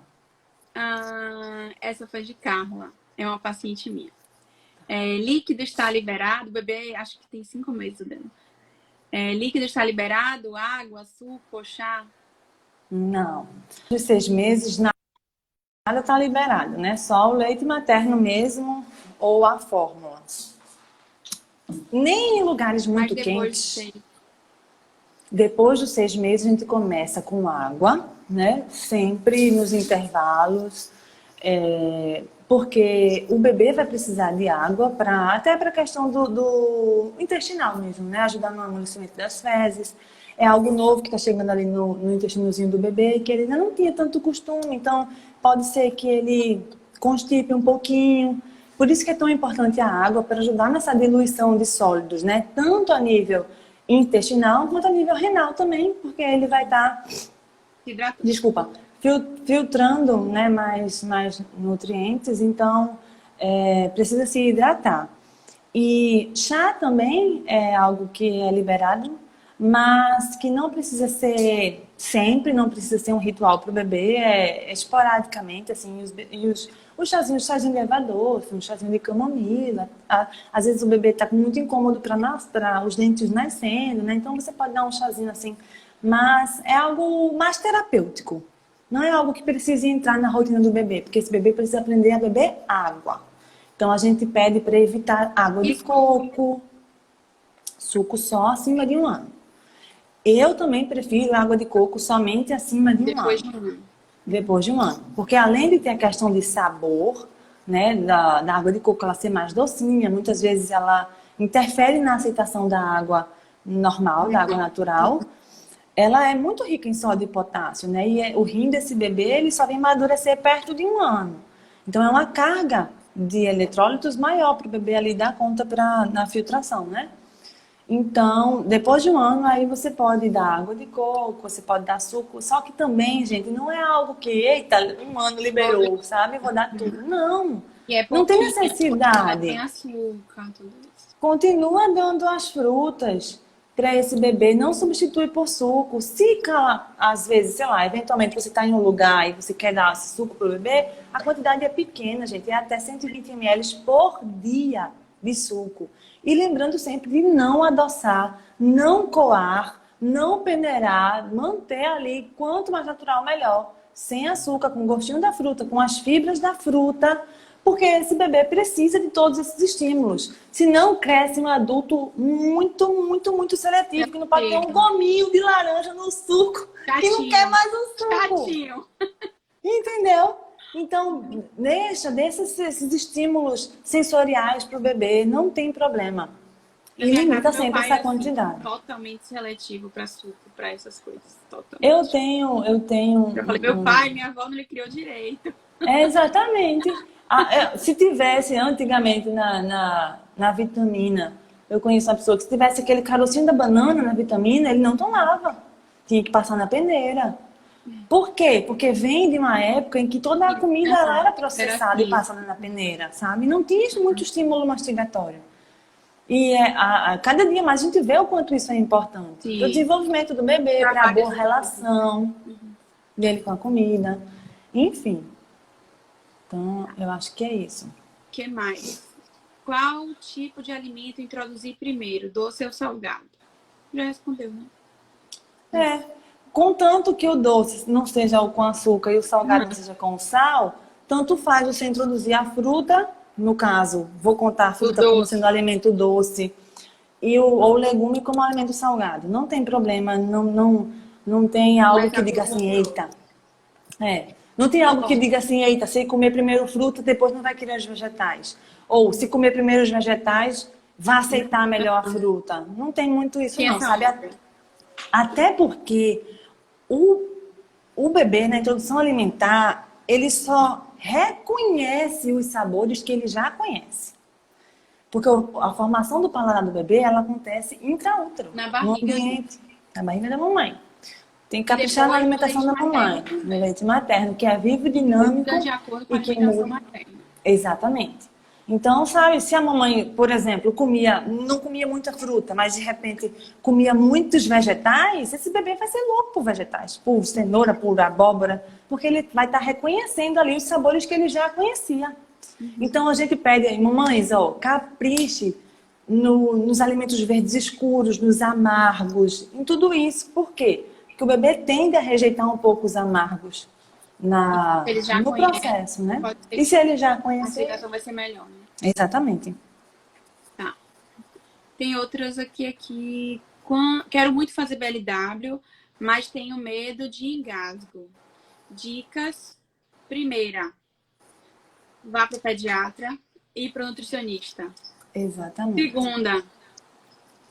Essa foi de Carla, é uma paciente minha. Líquido está liberado, o bebê acho que tem 5 meses dela. Líquido está liberado, água, suco, chá? Não. De 6 meses, nada está liberado, né? Só o leite materno mesmo ou a fórmula. Nem em lugares muito quentes. Depois dos 6 meses, a gente começa com água, né? Sempre nos intervalos. Porque o bebê vai precisar de água até para a questão do intestinal mesmo, né? Ajudar no amolecimento das fezes. É algo novo que está chegando ali no intestinozinho do bebê, que ele ainda não tinha tanto costume. Então, pode ser que ele constipe um pouquinho. Por isso que é tão importante a água para ajudar nessa diluição de sólidos, né? Tanto a nível intestinal quanto a nível renal também, porque ele vai estar, Hidrata. desculpa, filtrando, né, mais nutrientes, então precisa se hidratar. E chá também é algo que é liberado, mas que não precisa ser sempre, não precisa ser um ritual para o bebê, esporadicamente, assim, os chazinhos, chá de elevador, assim, um chazinho de camomila. Às vezes o bebê está com muito incômodo para os dentes nascendo, né? Então você pode dar um chazinho assim, mas é algo mais terapêutico. Não é algo que precise entrar na rotina do bebê, porque esse bebê precisa aprender a beber água. Então a gente pede para evitar água de coco, suco só acima de 1 ano. Eu também prefiro água de coco somente acima de 1 Depois ano. de um ano. Depois de 1 ano. Porque além de ter a questão de sabor, né, da água de coco ela ser mais docinha, muitas vezes ela interfere na aceitação da água normal, da água natural. Ela é muito rica em sódio e potássio, né? E o rim desse bebê ele só vem amadurecer perto de 1 ano. Então é uma carga de eletrólitos maior para o bebê ali dar conta na filtração, né? Então, depois de 1 ano, aí você pode dar água de coco, você pode dar suco. Só que também, gente, não é algo que, eita, 1 ano liberou, sabe? Vou dar tudo. Não, E é não tem pouquinho, porque tem necessidade. açúcar, tudo isso. Continua dando as frutas para esse bebê, não substitui por suco. Se, às vezes, sei lá, eventualmente você está em um lugar e você quer dar esse suco para o bebê, a quantidade é pequena, gente, é até 120 ml por dia de suco. E lembrando sempre de não adoçar, não coar, não peneirar, manter ali quanto mais natural melhor, sem açúcar, com o gostinho da fruta, com as fibras da fruta, porque esse bebê precisa de todos esses estímulos. Senão cresce um adulto muito, muito, muito seletivo, que não pode ter um gominho de laranja no suco e não quer mais um suco. Chatinho. Entendeu? Então, deixa esses estímulos sensoriais para o bebê, não tem problema. Na E minha limita casa, meu sempre pai essa é, assim, quantidade. totalmente seletivo para suco, para essas coisas. Totalmente. Eu tenho Eu falei, meu pai, minha avó não lhe criou direito. Exatamente. Se tivesse antigamente na vitamina, eu conheço uma pessoa que se tivesse aquele carocinho da banana na vitamina, ele não tomava. Tinha que passar na peneira. Por quê? Porque vem de uma época em que toda a comida ela era processada e passada na peneira, sabe? Não tinha muito estímulo mastigatório. E cada dia mais a gente vê o quanto isso é importante. Para o desenvolvimento do bebê, para a boa relação dele com a comida. Enfim. Então, eu acho que é isso. O que mais? Qual tipo de alimento introduzir primeiro, doce ou salgado? Já respondeu, né? Contanto que o doce não seja o com açúcar e o salgado não seja com sal, tanto faz você introduzir a fruta, no caso, vou contar a fruta como sendo alimento doce, ou legume como alimento salgado. Não tem problema, não tem algo que diga assim, eita. Não tem algo que diga assim, eita, se comer primeiro fruta, depois não vai querer os vegetais. Ou se comer primeiro os vegetais, vai aceitar melhor a fruta. Não tem muito isso não, sabe? Até porque o bebê, na introdução alimentar, ele só reconhece os sabores que ele já conhece. Porque a formação do paladar do bebê, ela acontece intraútero, no ambiente, na barriga da mamãe. Tem que caprichar na alimentação da mamãe, no leite materno, que é vivo, dinâmico de acordo com a e que alimentação muda. materna. Exatamente. Então, sabe, se a mamãe, por exemplo, não comia muita fruta, mas de repente comia muitos vegetais, esse bebê vai ser louco por vegetais, por cenoura, por abóbora, porque ele vai estar reconhecendo ali os sabores que ele já conhecia. Então, a gente pede, mamães, capriche nos alimentos verdes escuros, nos amargos, em tudo isso. Por quê? Porque o bebê tende a rejeitar um pouco os amargos no processo, né? E se ele já conhecer... A vai ser melhor, né? Exatamente. Tá. Tem outras aqui. Quero muito fazer BLW, mas tenho medo de engasgo. Dicas. Primeira, vá para o pediatra e para o nutricionista. Exatamente. Segunda,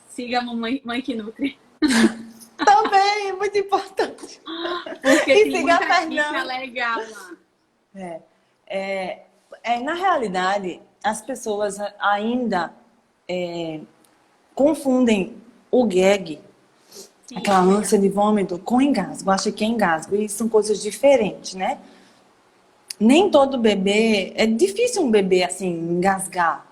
siga a mãe que nutre. Também, é muito importante. Porque e tem muita dica legal lá. Na realidade, as pessoas ainda confundem o gag, Sim. aquela ânsia de vômito com engasgo. Acha que é engasgo. E são coisas diferentes, né? Nem todo bebê... É difícil um bebê, assim, engasgar.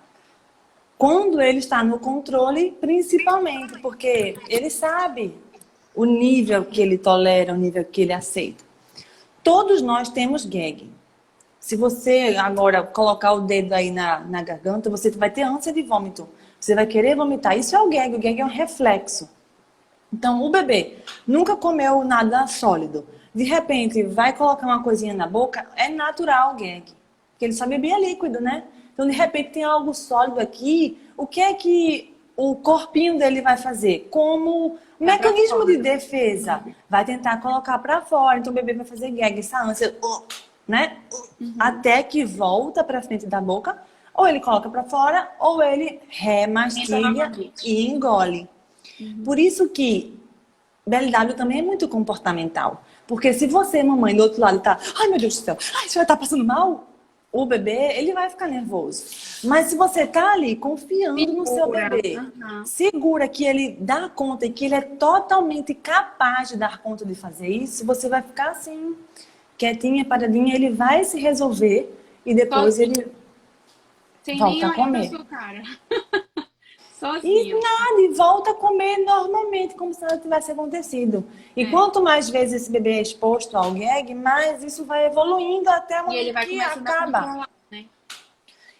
Quando ele está no controle, principalmente, porque ele sabe o nível que ele tolera, o nível que ele aceita. Todos nós temos gag. Se você agora colocar o dedo aí na garganta, você vai ter ânsia de vômito. Você vai querer vomitar. Isso é o gag é um reflexo. Então, o bebê nunca comeu nada sólido. De repente, vai colocar uma coisinha na boca, é natural o gag. Porque ele só bebia líquido, né? Então, de repente, tem algo sólido aqui. O que é que o corpinho dele vai fazer? Como mecanismo de defesa. Vai tentar colocar para fora. Então, o bebê vai fazer gag, essa ânsia, né? Até que volta para frente da boca. Ou ele coloca para fora, ou ele remastiga e engole. Por isso que BLW também é muito comportamental. Porque se você, mamãe, do outro lado tá, ai meu Deus do céu, ai, você vai estar passando mal? O bebê, ele vai ficar nervoso. Mas se você tá ali confiando no seu bebê, segura que ele dá conta e que ele é totalmente capaz de dar conta de fazer isso, você vai ficar assim, quietinha, paradinha, ele vai se resolver e depois ele volta a comer. Sozinho. E nada, e volta a comer normalmente, como se nada tivesse acontecido. E quanto mais vezes esse bebê é exposto ao gag, mais isso vai evoluindo até o momento que acaba. Né?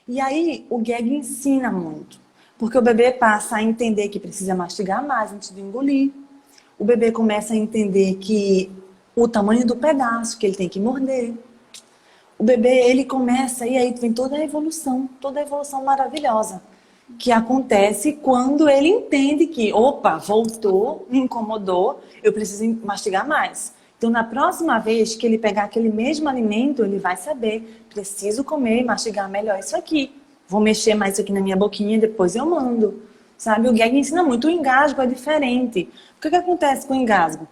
E aí, o gag ensina muito. Porque o bebê passa a entender que precisa mastigar mais antes de engolir. O bebê começa a entender que o tamanho do pedaço que ele tem que morder. O bebê, ele começa, e aí vem toda a evolução maravilhosa. Que acontece quando ele entende que, opa, voltou, me incomodou, eu preciso mastigar mais. Então, na próxima vez que ele pegar aquele mesmo alimento, ele vai saber, preciso comer e mastigar melhor isso aqui. Vou mexer mais isso aqui na minha boquinha e depois eu mando. Sabe? O gag ensina muito, o engasgo é diferente. O que acontece com o engasgo?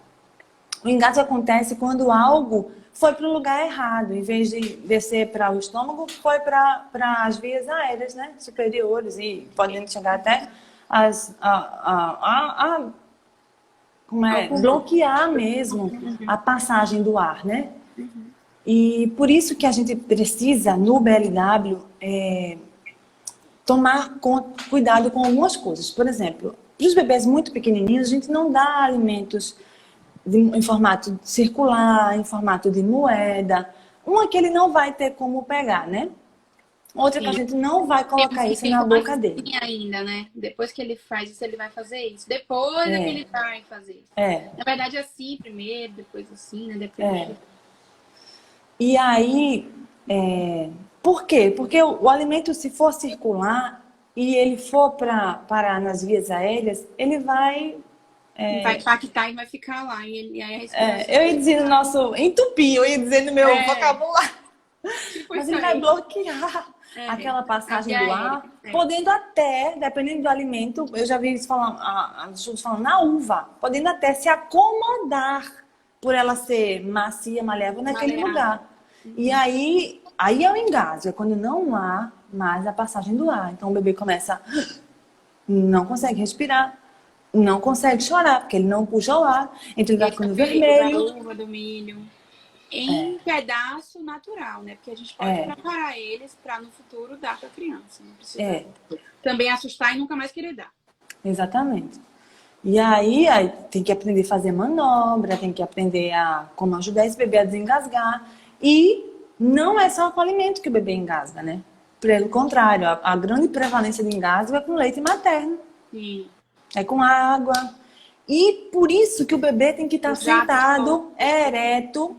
O engasgo acontece quando algo foi para o lugar errado. Em vez de descer para o estômago, foi para as vias aéreas, né? Superiores e podendo chegar até bloquear mesmo a passagem do ar, né? E por isso que a gente precisa, no BLW, tomar cuidado com algumas coisas. Por exemplo, para os bebês muito pequenininhos, a gente não dá alimentos em formato circular, em formato de moeda. Uma que ele não vai ter como pegar, né? Outra que a gente não vai colocar isso na boca dele. Ainda, né? Depois que ele faz isso, ele vai fazer isso. Depois é que ele vai fazer isso. Na verdade, assim primeiro, depois assim, né? Depois E aí, por quê? Porque o alimento, se for circular e ele for parar nas vias aéreas, ele vai... vai impactar e vai ficar lá. E aí eu ia dizer no nosso... Entupi, eu ia dizer no meu vocabulário. Mas ele vai bloquear aquela passagem do ar, podendo até, dependendo do alimento, eu já vi isso falando, estudos falando na uva, podendo até se acomodar por ela ser macia, maleável naquele lugar. E aí é o engasgo, é quando não há mais a passagem do ar. Então o bebê começa, não consegue respirar, não consegue chorar, porque ele não puxa o ar, então ele vai ficando vermelho. Da uva, do milho. Em pedaço natural, né? Porque a gente pode preparar eles para no futuro dar para a criança. Não precisa também assustar e nunca mais querer dar. Exatamente. E aí tem que aprender a fazer manobra, tem que aprender a como ajudar esse bebê a desengasgar. E não é só com alimento que o bebê engasga, né? Pelo contrário, a grande prevalência de engasgo é com leite materno. Sim. É com água. E por isso que o bebê tem que estar sentado, ereto.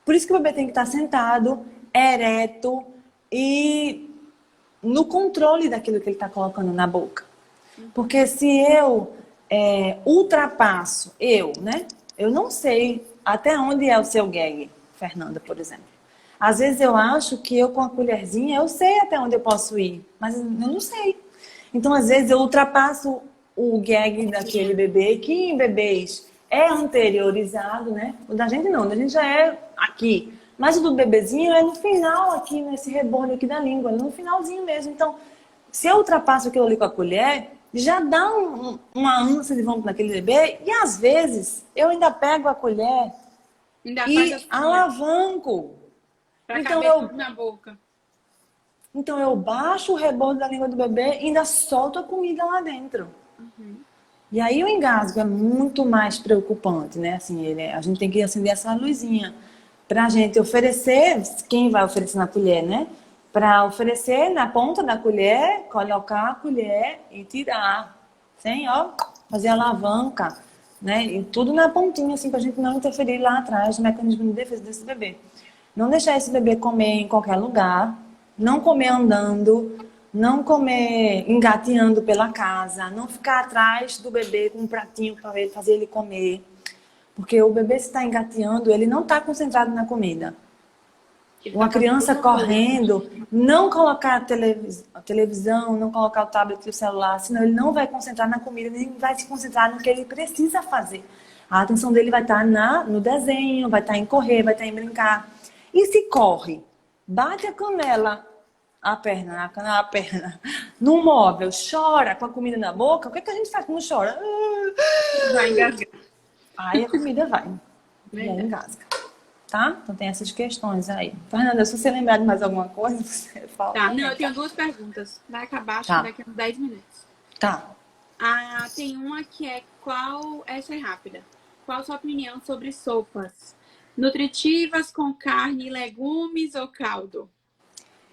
Por isso que o bebê tem que estar sentado, ereto e no controle daquilo que ele está colocando na boca. Porque se eu ultrapasso, né? Eu não sei até onde é o seu gag, Fernanda, por exemplo. Às vezes eu acho que eu com a colherzinha, eu sei até onde eu posso ir, mas eu não sei. Então, às vezes eu ultrapasso o gag daquele bebê, que em bebês é anteriorizado, né? O da gente não, o da gente já é aqui. Mas o do bebezinho é no final aqui, nesse rebordo aqui da língua, no finalzinho mesmo. Então, se eu ultrapasso aquilo ali com a colher, já dá uma ânsia de vômito naquele bebê. E às vezes eu ainda pego a colher Ainda faz e assim, alavanco. pra Então caber eu, tudo na boca. então eu baixo o rebozo da língua do bebê e ainda solto a comida lá dentro. E aí o engasgo é muito mais preocupante, né? Assim, a gente tem que acender essa luzinha pra gente oferecer, quem vai oferecer na colher, né? Pra oferecer na ponta da colher, colocar a colher e tirar. Sem, ó, fazer alavanca, né? E tudo na pontinha, assim, pra gente não interferir lá atrás no mecanismo de defesa desse bebê. Não deixar esse bebê comer em qualquer lugar, não comer andando, não comer engateando pela casa, não ficar atrás do bebê com um pratinho para fazer ele comer. Porque o bebê, se está engateando, ele não está concentrado na comida. Ele Uma tá fazendo criança tudo novo. correndo, não colocar a televisão, não colocar o tablet e o celular, senão ele não vai concentrar na comida, nem vai se concentrar no que ele precisa fazer. A atenção dele vai estar no desenho, vai estar em correr, vai estar em brincar. E se corre, bate a canela, a perna, no móvel, chora com a comida na boca, o que, que a gente faz quando chora? Vai engasgar. Aí a comida vai. E aí Verdade. engasga. Tá? Então tem essas questões aí. Fernanda, se você lembrar de mais alguma coisa, você fala. Tá, não, também, eu tenho tá? duas perguntas. Vai acabar, acho Tá. que daqui a uns 10 minutos. Tá. Ah, tem uma que é essa é rápida. Qual a sua opinião sobre sopas? Nutritivas com carne, legumes ou caldo?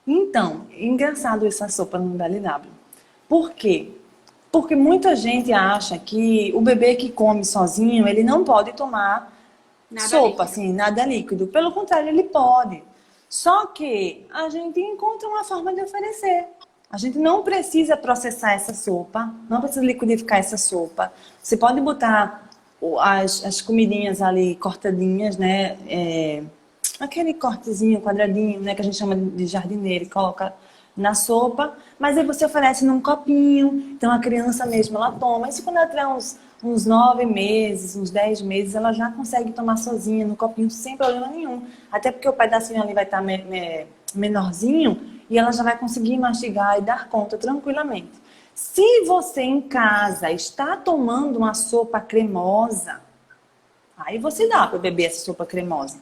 Então, engraçado essa sopa no BLW. Por quê? Porque muita gente acha que o bebê que come sozinho, ele não pode tomar Nada sopa, líquido. assim, nada líquido. Pelo contrário, ele pode. Só que a gente encontra uma forma de oferecer. A gente não precisa processar essa sopa, não precisa liquidificar essa sopa. Você pode botar as comidinhas ali cortadinhas, né? Aquele cortezinho, quadradinho, né? Que a gente chama de jardineira e coloca na sopa. Mas aí você oferece num copinho. Então a criança mesmo, ela toma. Isso quando ela tiver uns 9 meses, uns 10 meses, ela já consegue tomar sozinha no copinho sem problema nenhum. Até porque o pedacinho ali vai estar menorzinho e ela já vai conseguir mastigar e dar conta tranquilamente. Se você em casa está tomando uma sopa cremosa, aí você dá para o bebê essa sopa cremosa.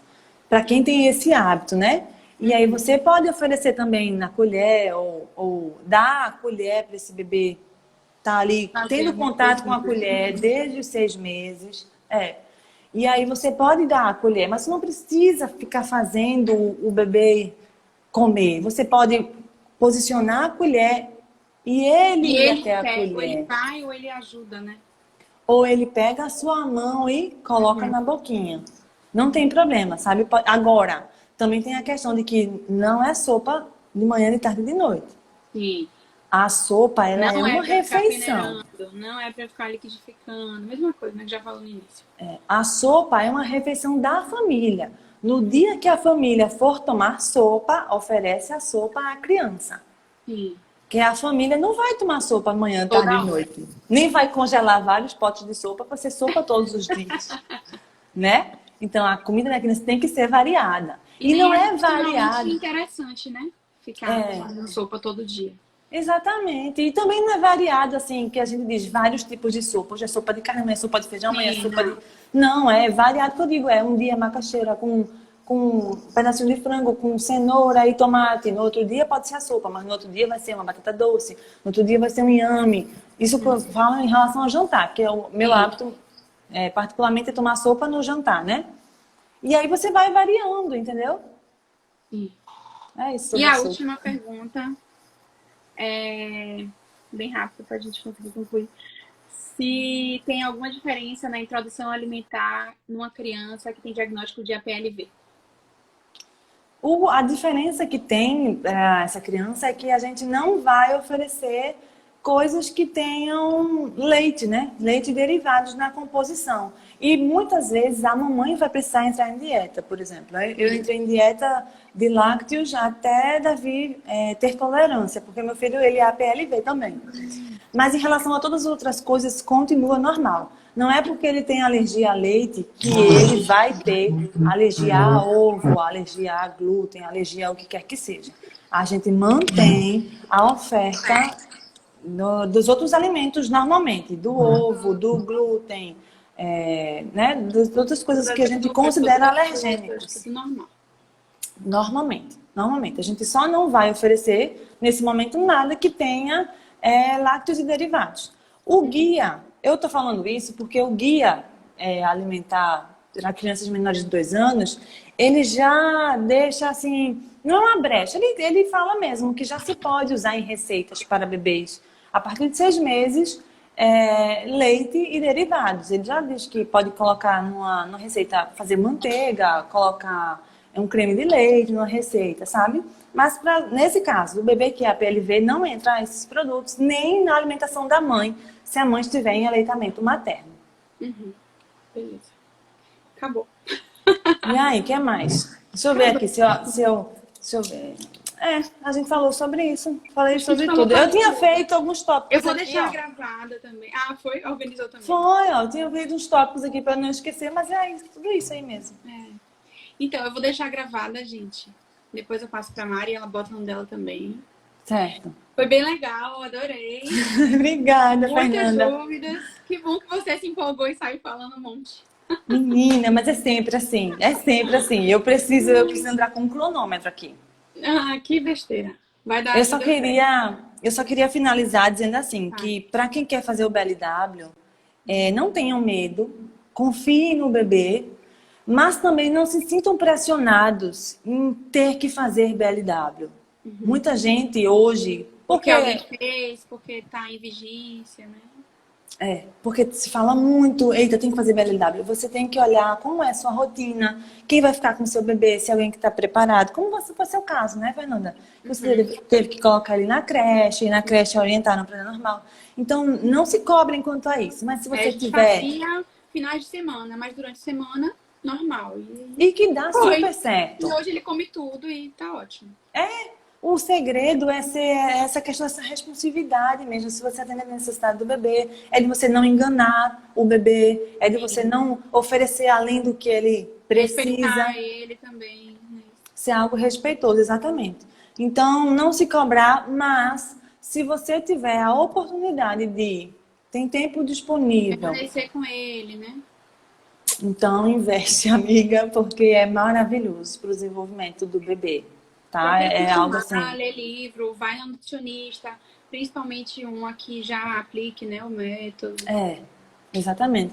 Para quem tem esse hábito, né? E aí você pode oferecer também na colher ou dar a colher para esse bebê tá ali tendo contato com a colher desde os 6 meses. E aí você pode dar a colher, mas você não precisa ficar fazendo o bebê comer. Você pode posicionar a colher e ele E ir ele até a pega, ou ele colher. vai ou ele ajuda, né? Ou ele pega a sua mão e coloca na boquinha. Não tem problema, sabe? Agora, também tem a questão de que não é sopa de manhã, de tarde e de noite. Sim. A sopa, ela é Não é uma pra ficar refeição. peneirando, não é pra ficar liquidificando. Mesma coisa, né? Que já falou no início. A sopa é uma refeição da família. No dia que a família for tomar sopa, oferece a sopa à criança. Sim. Porque a família não vai tomar sopa amanhã, Toda tarde e hora. noite. Nem vai congelar vários potes de sopa para ser sopa todos os dias. Né? Então a comida da criança tem que ser variada. E nem não é é nutricionalmente variada. interessante, né? Ficar tomando sopa todo dia. Exatamente. E também não é variado assim, que a gente diz vários tipos de sopa. Hoje é sopa de carne, amanhã é sopa de feijão, amanhã é Sim, sopa de... Não, é variado que eu digo. É um dia macaxeira com um pedacinho de frango, com cenoura e tomate. No outro dia pode ser a sopa, mas no outro dia vai ser uma batata doce. No outro dia vai ser um inhame. Isso que eu falo em relação ao jantar, que é o meu hábito, particularmente, é tomar sopa no jantar, né? E aí você vai variando, entendeu? Sim. É isso. E a última pergunta é bem rápida para a gente conseguir concluir. Se tem alguma diferença na introdução alimentar numa criança que tem diagnóstico de APLV? A diferença que tem essa criança é que a gente não vai oferecer coisas que tenham leite, né? Leite e derivados na composição. E muitas vezes a mamãe vai precisar entrar em dieta, por exemplo. Eu entrei em dieta de lácteos até Davi ter tolerância, porque meu filho ele é APLV também. Mas em relação a todas as outras coisas, continua normal. Não é porque ele tem alergia a leite que ele vai ter alergia a ovo, alergia a glúten, alergia ao que quer que seja. A gente mantém a oferta dos outros alimentos normalmente, do ovo, do glúten, né, das outras coisas que a gente considera alergênicos. Tudo normal. Normalmente. A gente só não vai oferecer, nesse momento, nada que tenha lácteos e derivados. O guia, eu tô falando isso porque o guia alimentar para crianças menores de 2 anos, ele já deixa assim, não é uma brecha, ele fala mesmo que já se pode usar em receitas para bebês a partir de 6 meses, leite e derivados. Ele já diz que pode colocar numa receita, fazer manteiga, colocar um creme de leite numa receita, sabe? Mas nesse caso, o bebê que é APLV não entra esses produtos nem na alimentação da mãe, se a mãe estiver em aleitamento materno. Uhum. Beleza. Acabou. E aí, o que mais? Deixa eu ver aqui, deixa eu ver. A gente falou sobre isso. Falei sobre tudo. Eu tinha feito alguns tópicos. Eu vou aqui, deixar ó. gravada também. Ah, foi? Organizou também. Foi, ó. Eu tinha feito uns tópicos aqui para não esquecer, mas tudo isso aí mesmo. Então, eu vou deixar gravada, gente. Depois eu passo pra Mari e ela bota no dela também. Certo. Foi bem legal, adorei. Obrigada, Muitas Fernanda. dúvidas. Que bom que você se empolgou e saiu falando um monte. Menina, mas é sempre assim. É sempre assim. Eu preciso andar com um cronômetro aqui. Ah, que besteira. Vai dar. Eu só queria finalizar dizendo assim, que para quem quer fazer o BLW, não tenham medo, confiem no bebê, mas também não se sintam pressionados em ter que fazer BLW. Muita gente hoje... Porque alguém fez, porque tá em vigência, né? Porque se fala muito, eita, tem que fazer BLW. Você tem que olhar como é a sua rotina, quem vai ficar com o seu bebê, se é alguém que está preparado. Como foi seu caso, né, Fernanda? Você teve que colocar ele na creche, e na creche orientar no pré-normal. Então, não se cobrem quanto a isso. Mas se você tiver... fazia finais de semana, mas durante a semana, normal. E que dá super certo. E hoje ele come tudo e tá ótimo. O segredo é ser essa questão dessa responsividade mesmo. Se você atender a necessidade do bebê, é de você não enganar o bebê, é de você não oferecer além do que ele precisa. Respeitar ele também. Né? Ser algo respeitoso, exatamente. Então, não se cobrar, mas se você tiver a oportunidade tem tempo disponível. Permanecer com ele, né? Então, investe, amiga, porque é maravilhoso para o desenvolvimento do bebê. Tá? É algo assim. Ler livro, vai no nutricionista, principalmente uma que já aplique, né, o método. Exatamente.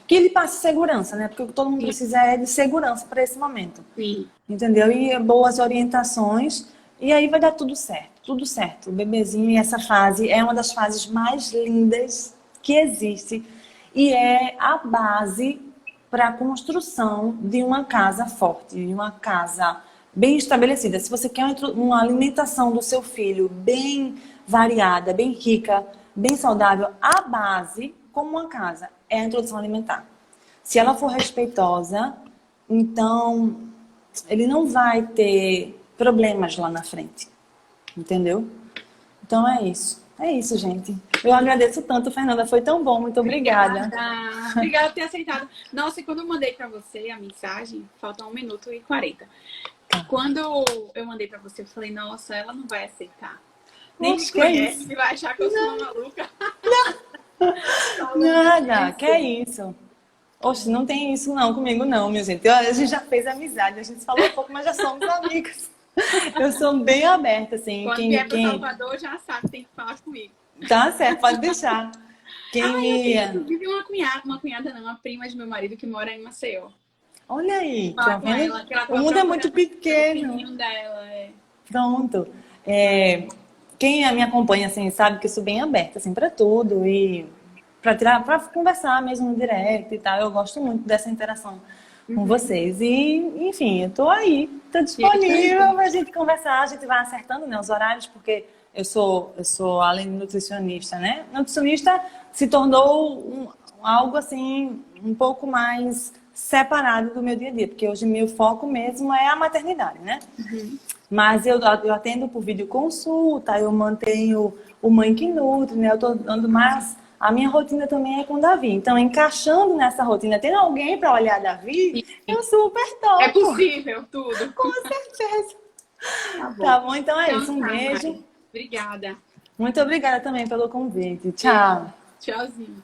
Que ele passe segurança, né? Porque o que todo mundo precisa é de segurança para esse momento. Sim. Entendeu? E boas orientações. E aí vai dar tudo certo. Tudo certo. O bebezinho, e essa fase é uma das fases mais lindas que existe. E é a base para a construção de uma casa forte, de uma casa bem estabelecida. Se você quer uma alimentação do seu filho bem variada, bem rica, bem saudável, a base, como uma casa, é a introdução alimentar. Se ela for respeitosa, então ele não vai ter problemas lá na frente. Entendeu? Então é isso. É isso, gente. Eu agradeço tanto, Fernanda. Foi tão bom. Muito obrigada. Obrigada por ter aceitado. Nossa, e quando eu mandei pra você a mensagem, falta 1 minuto e 40. Quando eu mandei pra você, eu falei, nossa, ela não vai aceitar. Nem me conhece, vai achar que eu sou uma maluca. Nada, que é isso. Oxe, não tem isso não comigo não, minha gente. A gente já fez amizade, a gente falou um pouco, mas já somos amigos. Eu sou bem aberta, assim. Quando vier pro Salvador, já sabe, tem que falar comigo. Tá certo, pode deixar. Eu tive uma cunhada não, uma prima de meu marido que mora em Maceió. Olha aí, tá vendo? O mundo é muito pequeno. Dela, Pronto. Quem me acompanha assim sabe que eu sou bem aberta assim para tudo e para conversar mesmo no direct e tal. Eu gosto muito dessa interação com vocês. E, enfim, eu tô aí, tô disponível pra gente conversar. A gente vai acertando, né, os horários, porque eu sou além de nutricionista, né? Nutricionista se tornou algo assim um pouco mais separado do meu dia a dia, porque hoje meu foco mesmo é a maternidade, né? Mas eu atendo por videoconsulta, eu mantenho o Mãe que Nutre, né? Eu tô dando mais... A minha rotina também é com o Davi. Então, encaixando nessa rotina, tendo alguém para olhar Davi, eu super topo. É possível, tudo. Com certeza. Tá bom, então é isso. Um beijo. Mari. Obrigada. Muito obrigada também pelo convite. Tchau. Tchauzinho.